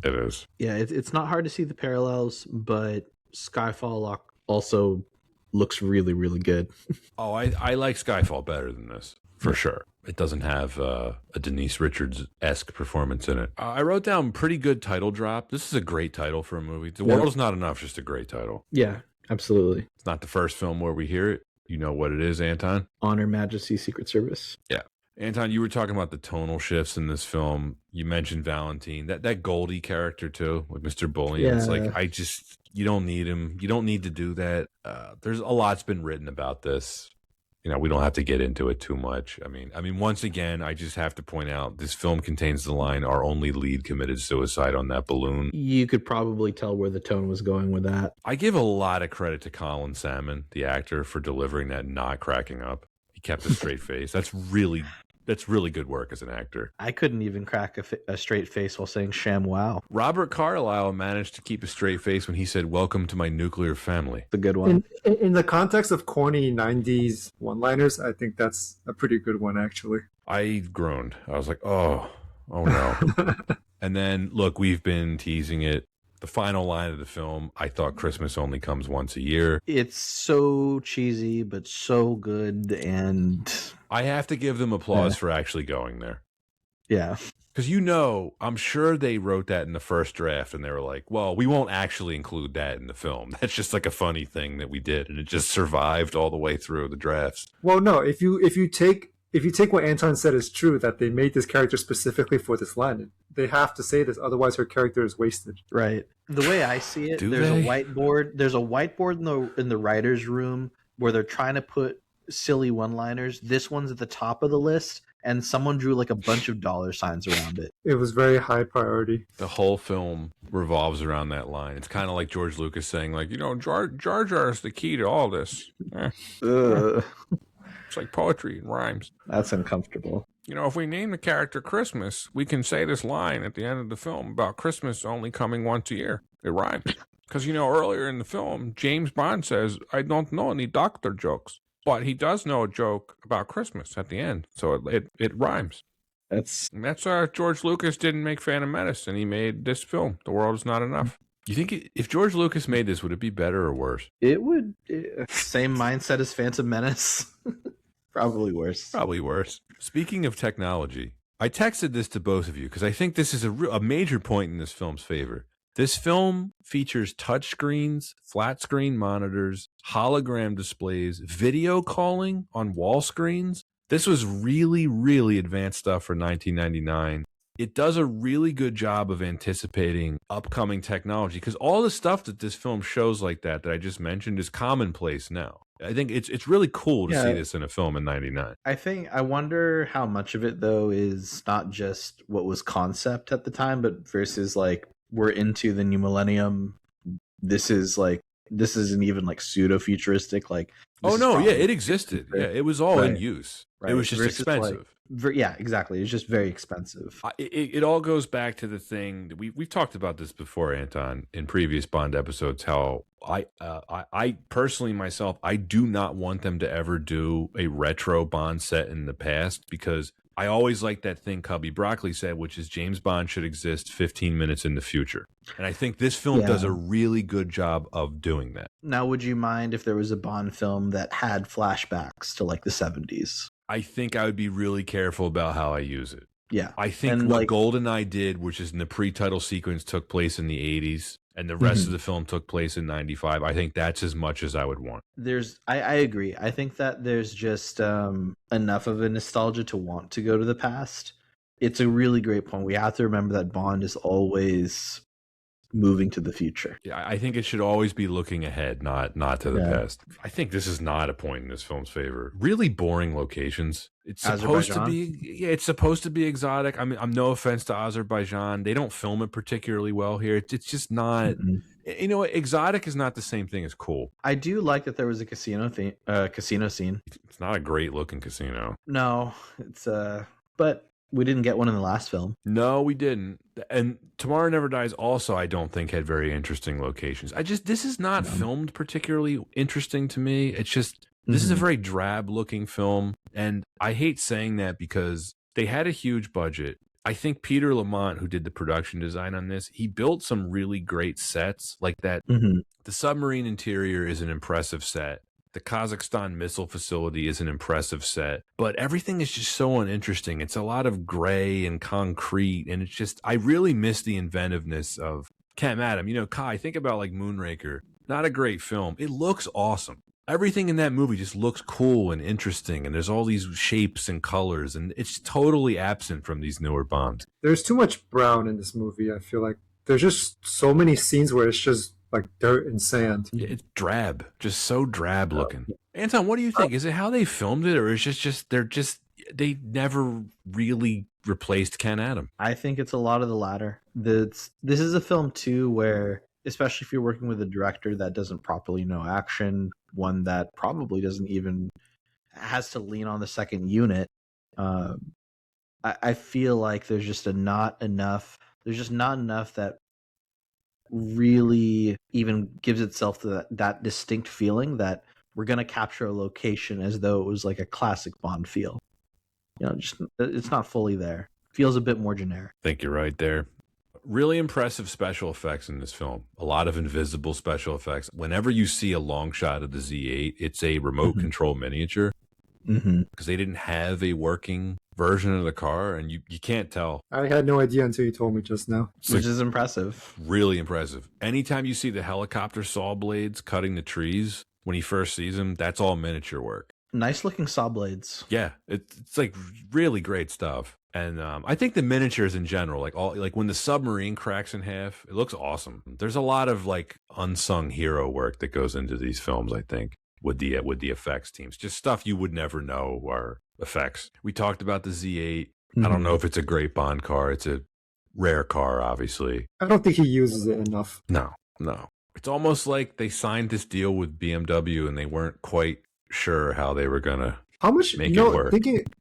It is. Yeah, it's not hard to see the parallels, but Skyfall also looks really, really good. Oh, I like Skyfall better than this, for sure. It doesn't have a Denise Richards-esque performance in it. I wrote down pretty good title drop. This is a great title for a movie. The World Is Not Enough, just a great title. Yeah, absolutely. It's not the first film where we hear it. You know what it is, Anton? Honor, Majesty, Secret Service. Yeah. Anton, you were talking about the tonal shifts in this film. You mentioned Valentine. That Goldie character, too, with Mr. Bullion. Yeah. It's like, you don't need him. You don't need to do that. There's a lot's been written about this. We don't have to get into it too much. I mean, once again, I just have to point out this film contains the line, "Our only lead committed suicide on that balloon." You could probably tell where the tone was going with that. I give a lot of credit to Colin Salmon, the actor, for delivering that not cracking up. He kept a straight face. That's really good work as an actor. I couldn't even crack a straight face while saying sham wow. Robert Carlyle managed to keep a straight face when he said, "Welcome to my nuclear family." The good one. In the context of corny 90s one-liners, I think that's a pretty good one, actually. I groaned. I was like, oh no. And then, look, we've been teasing it. The final line of the film, I thought Christmas only comes once a year. It's so cheesy, but so good, and I have to give them applause for actually going there. Yeah. Because I'm sure they wrote that in the first draft, and they were like, well, we won't actually include that in the film. That's just like a funny thing that we did, and it just survived all the way through the drafts. Well, no, if you take what Anton said is true, that they made this character specifically for this line, they have to say this, otherwise her character is wasted. Right. The way I see it, there's a whiteboard. There's a whiteboard in the writer's room where they're trying to put silly one-liners. This one's at the top of the list, and someone drew like a bunch of dollar signs around it. It was very high priority. The whole film revolves around that line. It's kind of like George Lucas saying, like, Jar Jar is the key to all this. It's like poetry and rhymes. That's uncomfortable. If we name the character Christmas, we can say this line at the end of the film about Christmas only coming once a year. It rhymes. Because, earlier in the film, James Bond says, I don't know any doctor jokes. But he does know a joke about Christmas at the end. So it rhymes. That's George Lucas didn't make Phantom Menace, and he made this film, The World Is Not Enough. You think if George Lucas made this, would it be better or worse? It would. Same mindset as Phantom Menace. Probably worse. Probably worse. Speaking of technology, I texted this to both of you because I think this is a major point in this film's favor. This film features touchscreens, flat screen monitors, hologram displays, video calling on wall screens. This was really, really advanced stuff for 1999. It does a really good job of anticipating upcoming technology because all the stuff that this film shows like that I just mentioned is commonplace now. I think it's really cool to see this in a film in 99. I wonder how much of it, though, is not just what was concept at the time, but versus like we're into the new millennium. This isn't even like pseudo futuristic. Like, it existed. Yeah, it was all in use. Right. It was just expensive. Yeah, exactly. It's just very expensive. It all goes back to the thing that we've talked about this before, Anton, in previous Bond episodes. How I personally myself, I do not want them to ever do a retro Bond set in the past because I always like that thing Cubby Broccoli said, which is James Bond should exist 15 minutes in the future. And I think this film does a really good job of doing that. Now, would you mind if there was a Bond film that had flashbacks to like the 70s? I think I would be really careful about how I use it. Yeah. I think what GoldenEye did, which is in the pre-title sequence, took place in the 80s, and the rest of the film took place in 95. I think that's as much as I would want. I agree. I think that there's just enough of a nostalgia to want to go to the past. It's a really great point. We have to remember that Bond is always moving to the future. Yeah, I think it should always be looking ahead, not to the past. I think this is not a point in this film's favor. Really boring locations. It's supposed to be, it's supposed to be exotic. I mean, I'm no offense to Azerbaijan. They don't film it particularly well here. It's just not. Exotic is not the same thing as cool. I do like that there was a casino scene. It's not a great looking casino. No, it's but we didn't get one in the last film. No, we didn't. And Tomorrow Never Dies also, I don't think, had very interesting locations. This is not filmed particularly interesting to me. It's just, this is a very drab looking film. And I hate saying that because they had a huge budget. I think Peter Lamont, who did the production design on this, he built some really great sets like that. The submarine interior is an impressive set. The Kazakhstan missile facility is an impressive set, but everything is just so uninteresting. It's a lot of gray and concrete, and it's just, I really miss the inventiveness of Cam Adam. Kai, think about like Moonraker. Not a great film. It looks awesome. Everything in that movie just looks cool and interesting, and there's all these shapes and colors, and it's totally absent from these newer Bonds. There's too much brown in this movie, I feel like. There's just so many scenes where it's just like dirt and sand. Yeah, it's drab, just so drab looking. Anton, what do you think? Is it how they filmed it, or is it just they never really replaced Ken Adam? I think it's a lot of the latter. This is a film too where, especially if you're working with a director that doesn't properly know action, one that probably doesn't even has to lean on the second unit. I feel like there's just not enough that really even gives itself to that distinct feeling that we're going to capture a location as though it was like a classic Bond feel. Just it's not fully there. Feels a bit more generic. I think you're right there. Really impressive special effects in this film. A lot of invisible special effects. Whenever you see a long shot of the Z8, it's a remote control miniature because they didn't have a working version of the car, and you can't tell. I had no idea until you told me just now. Which is impressive. Really impressive. Anytime you see the helicopter saw blades cutting the trees when he first sees them, that's all miniature work. Nice looking saw blades. Yeah, it's like really great stuff. And I think the miniatures in general, like when the submarine cracks in half, it looks awesome. There's a lot of like unsung hero work that goes into these films, I think, with the effects teams. Just stuff you would never know are effects. We talked about the Z8. I don't know if it's a great Bond car. It's a rare car, obviously. I don't think he uses it enough. No. It's almost like they signed this deal with BMW and they weren't quite sure how they were gonna make it work.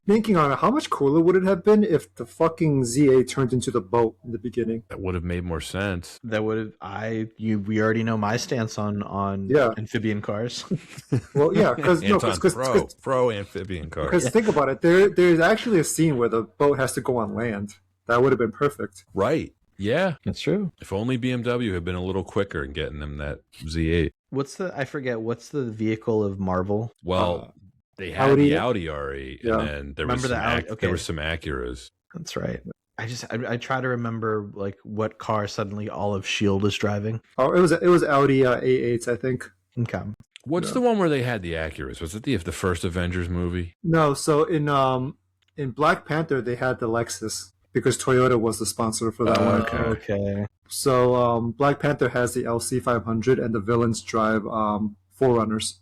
Thinking on it, how much cooler would it have been if the fucking Z8 turned into the boat in the beginning? That would have made more sense. That would have. We already know my stance on amphibian cars. Well, yeah, because pro amphibian cars. Because think about it, there's actually a scene where the boat has to go on land. That would have been perfect. Right. Yeah, that's true. If only BMW had been a little quicker in getting them that Z8. What's the vehicle of Marvel? Well, they had the Audi R8, and then there was some Acuras. That's right. I try to remember like what car suddenly all of S.H.I.E.L.D. is driving. Oh, it was Audi A8s, I think. Okay. What's the one where they had the Acuras? Was it the first Avengers movie? No, so in Black Panther they had the Lexus because Toyota was the sponsor for that one. Okay. So Black Panther has the LC500 and the villains drive 4Runners.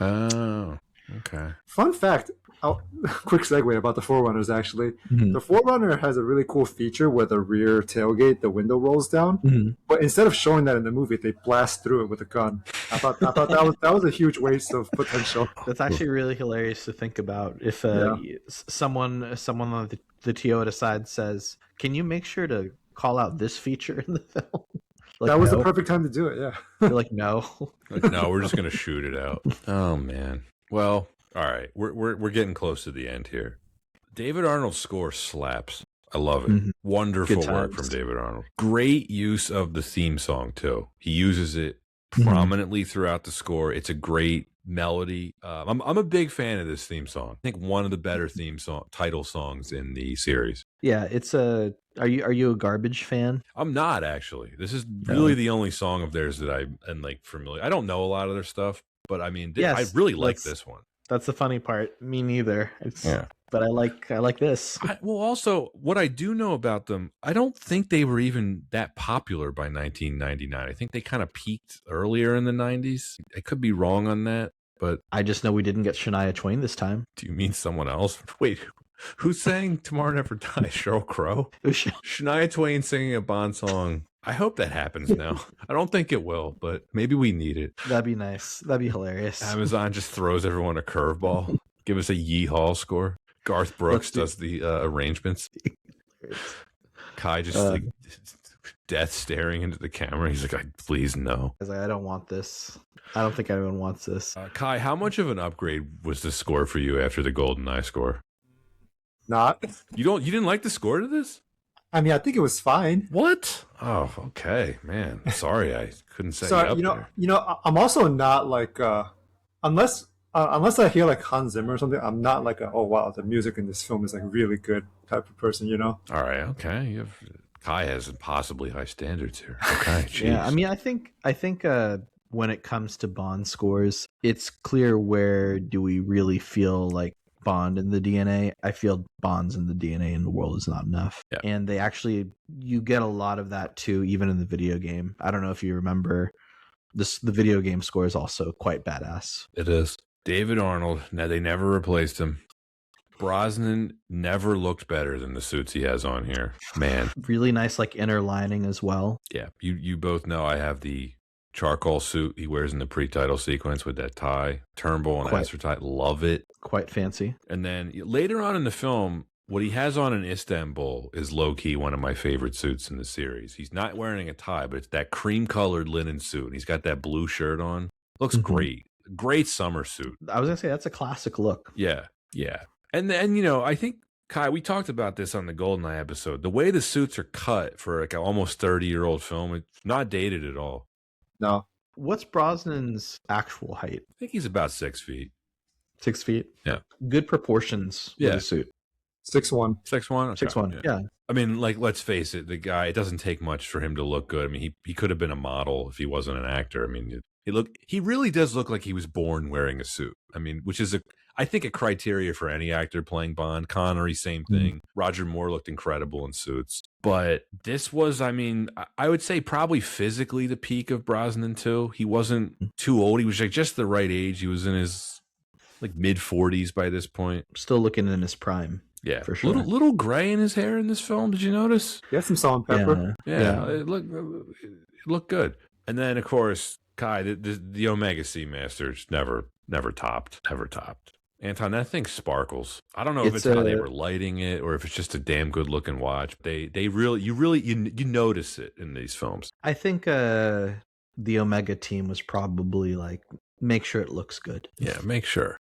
Oh, okay. Fun fact, quick segue about the 4Runners actually. The 4Runner has a really cool feature where the rear tailgate, the window rolls down. But instead of showing that in the movie, they blast through it with a gun. I thought that was a huge waste of potential. That's actually really hilarious to think about. If someone on the Toyota side says, "Can you make sure to call out this feature in the film?" Like, that was the perfect time to do it. Yeah. You're like, no. No, we're just gonna shoot it out. Oh man. Well, all right. We're getting close to the end here. David Arnold's score slaps. I love it. Wonderful work from David Arnold. Great use of the theme song too. He uses it prominently throughout the score. It's a great melody. I'm a big fan of this theme song. I think one of the better title songs in the series. Yeah, it's a. Are you a Garbage fan? I'm not actually. This is really the only song of theirs that I am like familiar. I don't know a lot of their stuff, but I mean, I really like this one. That's the funny part. Me neither. But I like this. Well, also, what I do know about them, I don't think they were even that popular by 1999. I think they kind of peaked earlier in the 90s. I could be wrong on that, but I just know we didn't get Shania Twain this time. Do you mean someone else? Wait, who sang Tomorrow Never Dies? Sheryl Crow? Shania Twain singing a Bond song. I hope that happens now. I don't think it will, but maybe we need it. That'd be nice. That'd be hilarious. Amazon just throws everyone a curveball. Give us a Yeehaw score. Garth Brooks does the arrangements. Kai just like death staring into the camera. He's like, please no. I was like, I don't want this. I don't think anyone wants this. Kai, how much of an upgrade was the score for you after the GoldenEye score? Not. You didn't like the score to this? I mean, I think it was fine. What? Oh, okay, man. Sorry, I couldn't set you up there. I'm also not like unless I hear like Hans Zimmer or something, I'm not like oh wow, the music in this film is like really good type of person, you know? All right, okay. Kai has impossibly high standards here. Okay, geez. Yeah, I mean, I think when it comes to Bond scores, it's clear where do we really feel like Bond in the DNA. I feel Bond's in the DNA in the world is not enough. Yeah. And you get a lot of that too, even in the video game. I don't know if you remember the video game score is also quite badass. It is. David Arnold, now they never replaced him. Brosnan never looked better than the suits he has on here. Man. Really nice like inner lining as well. Yeah. You both know I have the charcoal suit he wears in the pre-title sequence with that tie, Turnbull and Astor tie. Love it. Quite fancy. And then later on in the film, what he has on in Istanbul is low-key one of my favorite suits in the series. He's not wearing a tie, but it's that cream-colored linen suit. And he's got that blue shirt on. Looks great. Great summer suit. I was going to say, that's a classic look. Yeah, yeah. And then, you know, I think, Kai, we talked about this on the GoldenEye episode. The way the suits are cut for like an almost 30-year-old film, it's not dated at all. No. What's Brosnan's actual height? I think he's about 6 feet. 6 feet? Yeah. Good proportions with the suit. 6'1". 6'1"? Okay. 6'1", yeah. I mean, like, let's face it, the guy, it doesn't take much for him to look good. I mean, he could have been a model if he wasn't an actor. I mean, he really does look like he was born wearing a suit. I mean, which is I think a criteria for any actor playing Bond. Connery, same thing. Roger Moore looked incredible in suits. But this was, I mean, I would say probably physically the peak of Brosnan too. He wasn't too old. He was like just the right age. He was in his like mid 40s by this point. Still looking in his prime. Yeah, for sure. Little gray in his hair in this film. Did you notice? He has some salt and pepper. Yeah. It looked good. And then of course, Kai, the Omega Seamasters never topped. Anton, that thing sparkles. I don't know if it's how they were lighting it or if it's just a damn good looking watch. They really you notice it in these films. I think the Omega team was probably like, make sure it looks good. Yeah, make sure.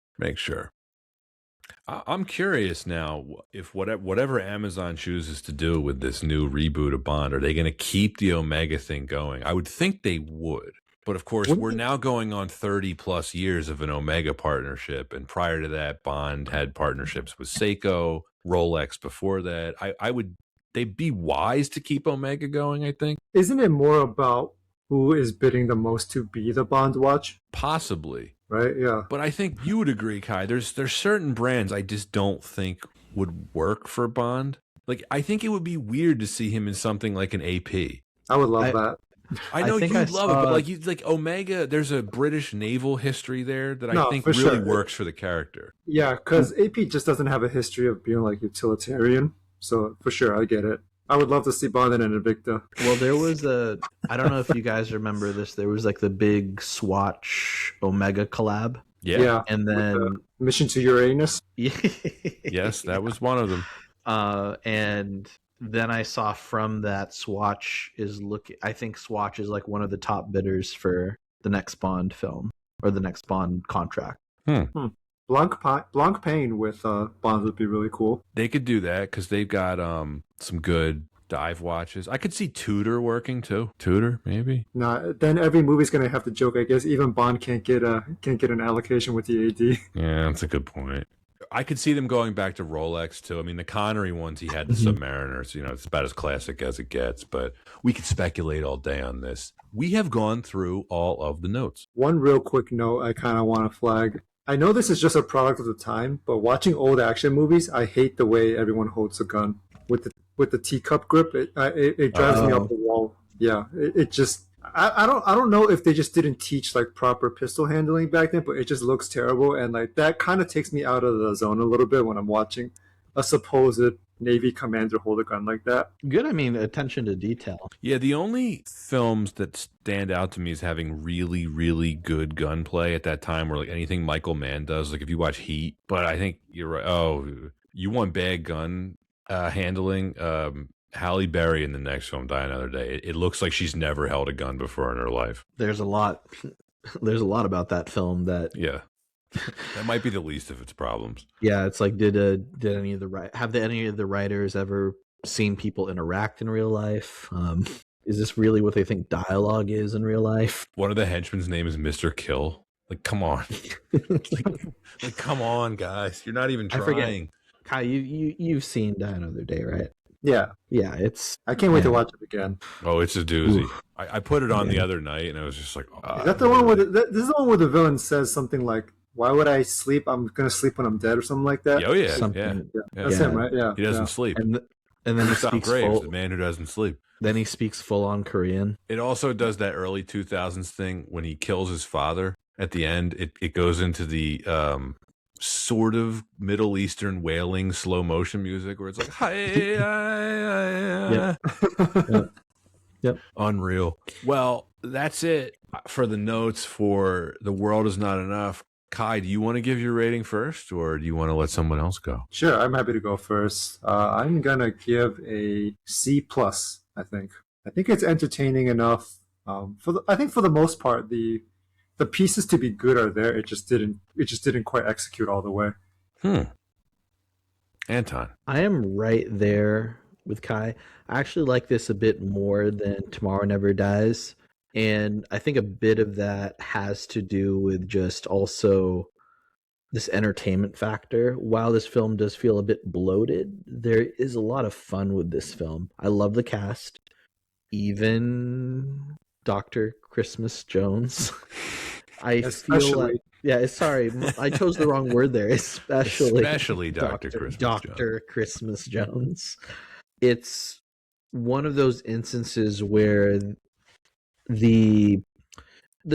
I'm curious now if whatever Amazon chooses to do with this new reboot of Bond, are they going to keep the Omega thing going? I would think they would. But of course, we're now going on 30 plus years of an Omega partnership. And prior to that, Bond had partnerships with Seiko, Rolex before that. They'd be wise to keep Omega going, I think. Isn't it more about who is bidding the most to be the Bond watch? Possibly. Right, yeah. But I think you would agree, Kai. There's certain brands I just don't think would work for Bond. Like, I think it would be weird to see him in something like an AP. I would love that. I know you'd love it, but like Omega, there's a British naval history there that I think really works for the character. Yeah, because AP just doesn't have a history of being like utilitarian. So for sure, I get it. I would love to see Bond and Invicta. Well, there was I don't know if you guys remember this, there was like the big Swatch Omega collab. Yeah. And then Mission to Uranus. Yes, that was one of them. And then I saw from that I think Swatch is like one of the top bidders for the next Bond film or the next Bond contract. Blanc Pain with Bond would be really cool. They could do that because they've got some good dive watches. I could see Tudor working too. Tudor, maybe. Nah, then every movie's gonna have to joke. I guess even Bond can't get an allocation with the AD. Yeah, that's a good point. I could see them going back to Rolex too. I mean, the Connery ones, he had the Submariners. You know, it's about as classic as it gets. But we could speculate all day on this. We have gone through all of the notes. One real quick note I kind of want to flag. I know this is just a product of the time, but watching old action movies, I hate the way everyone holds a gun with the teacup grip. It drives me up the wall. Yeah, it just. I don't know if they just didn't teach like proper pistol handling back then, but it just looks terrible, and like that kind of takes me out of the zone a little bit when I'm watching a supposed Navy commander hold a gun like that. Good, I mean, attention to detail. Yeah, the only films that stand out to me as having really, really good gunplay at that time were like anything Michael Mann does. Like if you watch Heat, but I think you're right. Oh, you want bad gun handling? Halle Berry in the next film, Die Another Day. It looks like she's never held a gun before in her life. There's a lot about that film that. Yeah. That might be the least of its problems. Yeah, it's like did any of the writers ever seen people interact in real life? Is this really what they think dialogue is in real life? One of the henchmen's name is Mr. Kill. Like, come on. like, come on, guys. You're not even trying. I forget. Kai, you've seen Die Another Day, right? Yeah. Yeah, it's... I can't wait to watch it again. Oh, it's a doozy. I put it on the other night, and I was just like... Is that the one where... This is the one where the villain says something like, why would I sleep? I'm going to sleep when I'm dead, or something like that? Oh, yeah. That's him, right? Yeah. He doesn't sleep. And then he speaks Graves, the man who doesn't sleep. Then he speaks full-on Korean. It also does that early 2000s thing when he kills his father. At the end, it goes into the... sort of Middle Eastern wailing slow motion music where it's like hi. Yep. Unreal. Well, that's it for the notes for The World Is Not Enough, Kai, do you want to give your rating first, or do you want to let someone else go? Sure, I'm happy to go first. I'm gonna give a C plus. I think it's entertaining enough. I think for the most part, the pieces to be good are there. It just didn't quite execute all the way. Anton, I am right there with Kai. I actually like this a bit more than Tomorrow Never Dies. And I think a bit of that has to do with just also this entertainment factor. While this film does feel a bit bloated, there is a lot of fun with this film. I love the cast, even Dr. Christmas Jones. I feel like, yeah, sorry, I chose the wrong word there. Especially Dr. Christmas Jones. It's one of those instances where the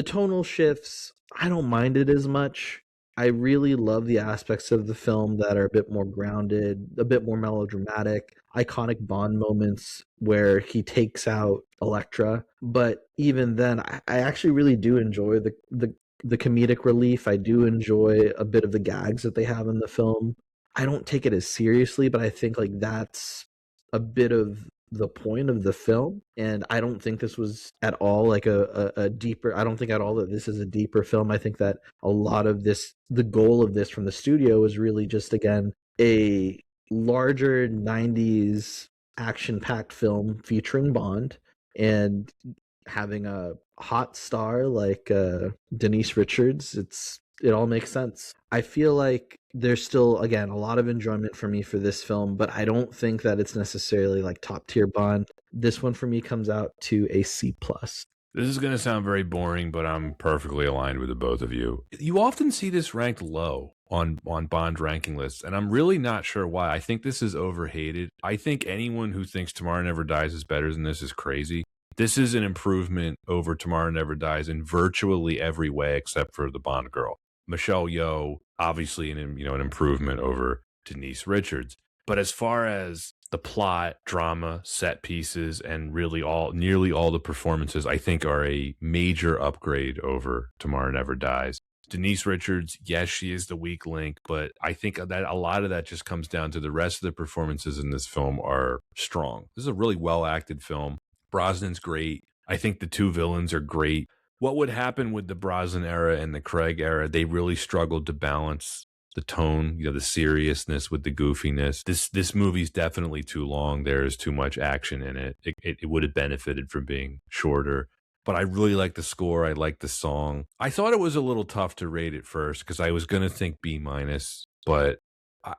tonal shifts, I don't mind it as much. I really love the aspects of the film that are a bit more grounded, a bit more melodramatic, iconic Bond moments where he takes out Elektra. But even then, I actually really do enjoy the comedic relief. I do enjoy a bit of the gags that they have in the film. I don't take it as seriously, but I think like that's a bit of the point of the film, and I don't think this was at all like a deeper, I don't think at all that this is a deeper film. I think that a lot of this, the goal of this from the studio is really just, again, a larger 90s action-packed film featuring Bond and having a hot star like Denise Richards. It all makes sense. I feel like there's still, again, a lot of enjoyment for me for this film, but I don't think that it's necessarily like top tier Bond. This one for me comes out to a C plus. This is going to sound very boring, but I'm perfectly aligned with the both of you. You often see this ranked low on Bond ranking lists, and I'm really not sure why. I think this is overhated. I think anyone who thinks Tomorrow Never Dies is better than this is crazy. This is an improvement over Tomorrow Never Dies in virtually every way except for the Bond girl. Michelle Yeoh, obviously an improvement over Denise Richards. But as far as the plot, drama, set pieces, and really nearly all the performances, I think are a major upgrade over Tomorrow Never Dies. Denise Richards, yes, she is the weak link, but I think that a lot of that just comes down to the rest of the performances in this film are strong. This is a really well-acted film. Brosnan's great. I think the two villains are great. What would happen with the Brosnan era and the Craig era? They really struggled to balance the tone, the seriousness with the goofiness. This movie's definitely too long. There is too much action in it. It would have benefited from being shorter. But I really like the score. I like the song. I thought it was a little tough to rate it first because I was going to think B-, but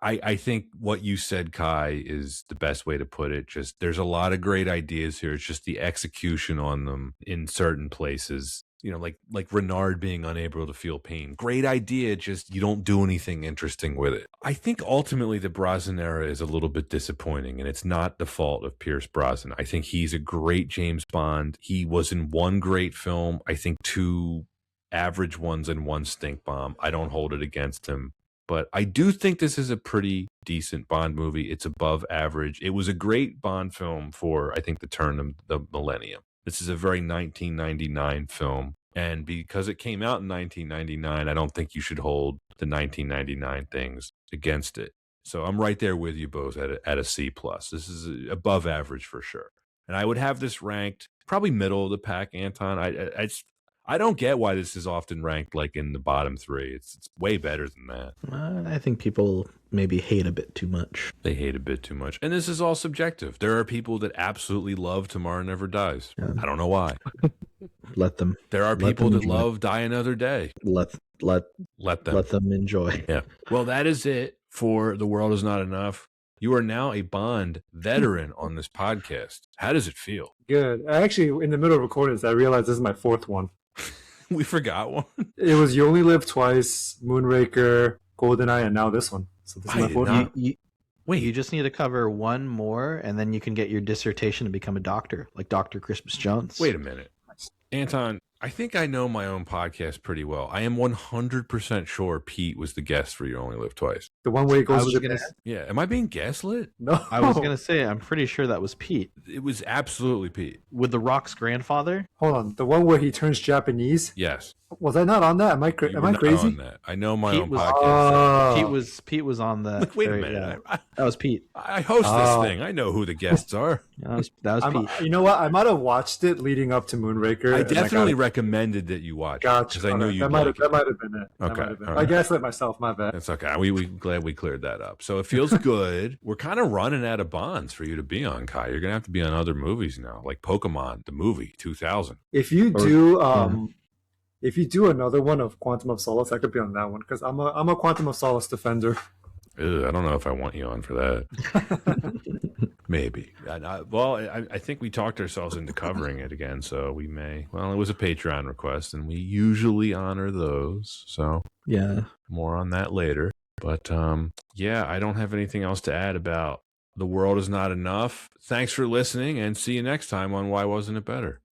I think what you said, Kai, is the best way to put it. Just there's a lot of great ideas here. It's just the execution on them in certain places. Like Renard being unable to feel pain. Great idea, just you don't do anything interesting with it. I think ultimately the Brosnan era is a little bit disappointing, and it's not the fault of Pierce Brosnan. I think he's a great James Bond. He was in one great film, I think 2 average ones and 1 stink bomb. I don't hold it against him. But I do think this is a pretty decent Bond movie. It's above average. It was a great Bond film for, I think, the turn of the millennium. This is a very 1999 film. And because it came out in 1999, I don't think you should hold the 1999 things against it. So I'm right there with you both at a C+. This is above average for sure. And I would have this ranked probably middle of the pack, Anton. I don't get why this is often ranked like in the bottom 3. It's way better than that. I think people maybe hate a bit too much. They hate a bit too much. And this is all subjective. There are people that absolutely love Tomorrow Never Dies. Yeah. I don't know why. Let them. There are people that love Die Another Day. Let them enjoy. Yeah. Well, that is it for The World Is Not Enough. You are now a Bond veteran on this podcast. How does it feel? Good. Actually, in the middle of recording this, I realized this is my 4th one. We forgot one. It was You Only Live Twice, Moonraker, GoldenEye, and now this one. So this is my 4th one. Wait, you just need to cover one more, and then you can get your dissertation to become a doctor, like Dr. Christmas Jones. Wait a minute. Anton, I think I know my own podcast pretty well. I am 100% sure Pete was the guest for You Only Live Twice. The one where he goes to gonna Japan? s- Yeah. Am I being gaslit? No. I was gonna say I'm pretty sure that was Pete It was absolutely Pete. with The Rock's grandfather. Hold on. The one where he turns Japanese? Yes. Was I not on that? Am I You am were I not crazy? on that. I know my Pete own was- podcast. Pete was on that. Wait a very- minute. yeah. That was Pete. I host Oh. this thing. I know who the guests are. That was Pete. You know what? I might have watched it leading up to Moonraker. I and definitely got- recommended that you watch it Gotcha. because I knew Okay. you'd that might like have it. that might have been it. That Okay. might have been. All I right. gaslit myself. My bad. That's okay. We glad we cleared that up. So it feels good. We're kind of running out of Bonds for you to be on, Kai. You're gonna have to be on other movies now, like Pokemon, the movie 2000. If you do if you do another one of Quantum of Solace, I could be on that one because I'm a Quantum of Solace defender. Ugh, I don't know if I want you on for that. Maybe. I think we talked ourselves into covering it again, so we may. Well, it was a Patreon request, and we usually honor those. So Yeah. more on that later. But yeah, I don't have anything else to add about The World Is Not Enough. Thanks for listening, and see you next time on Why Wasn't It Better?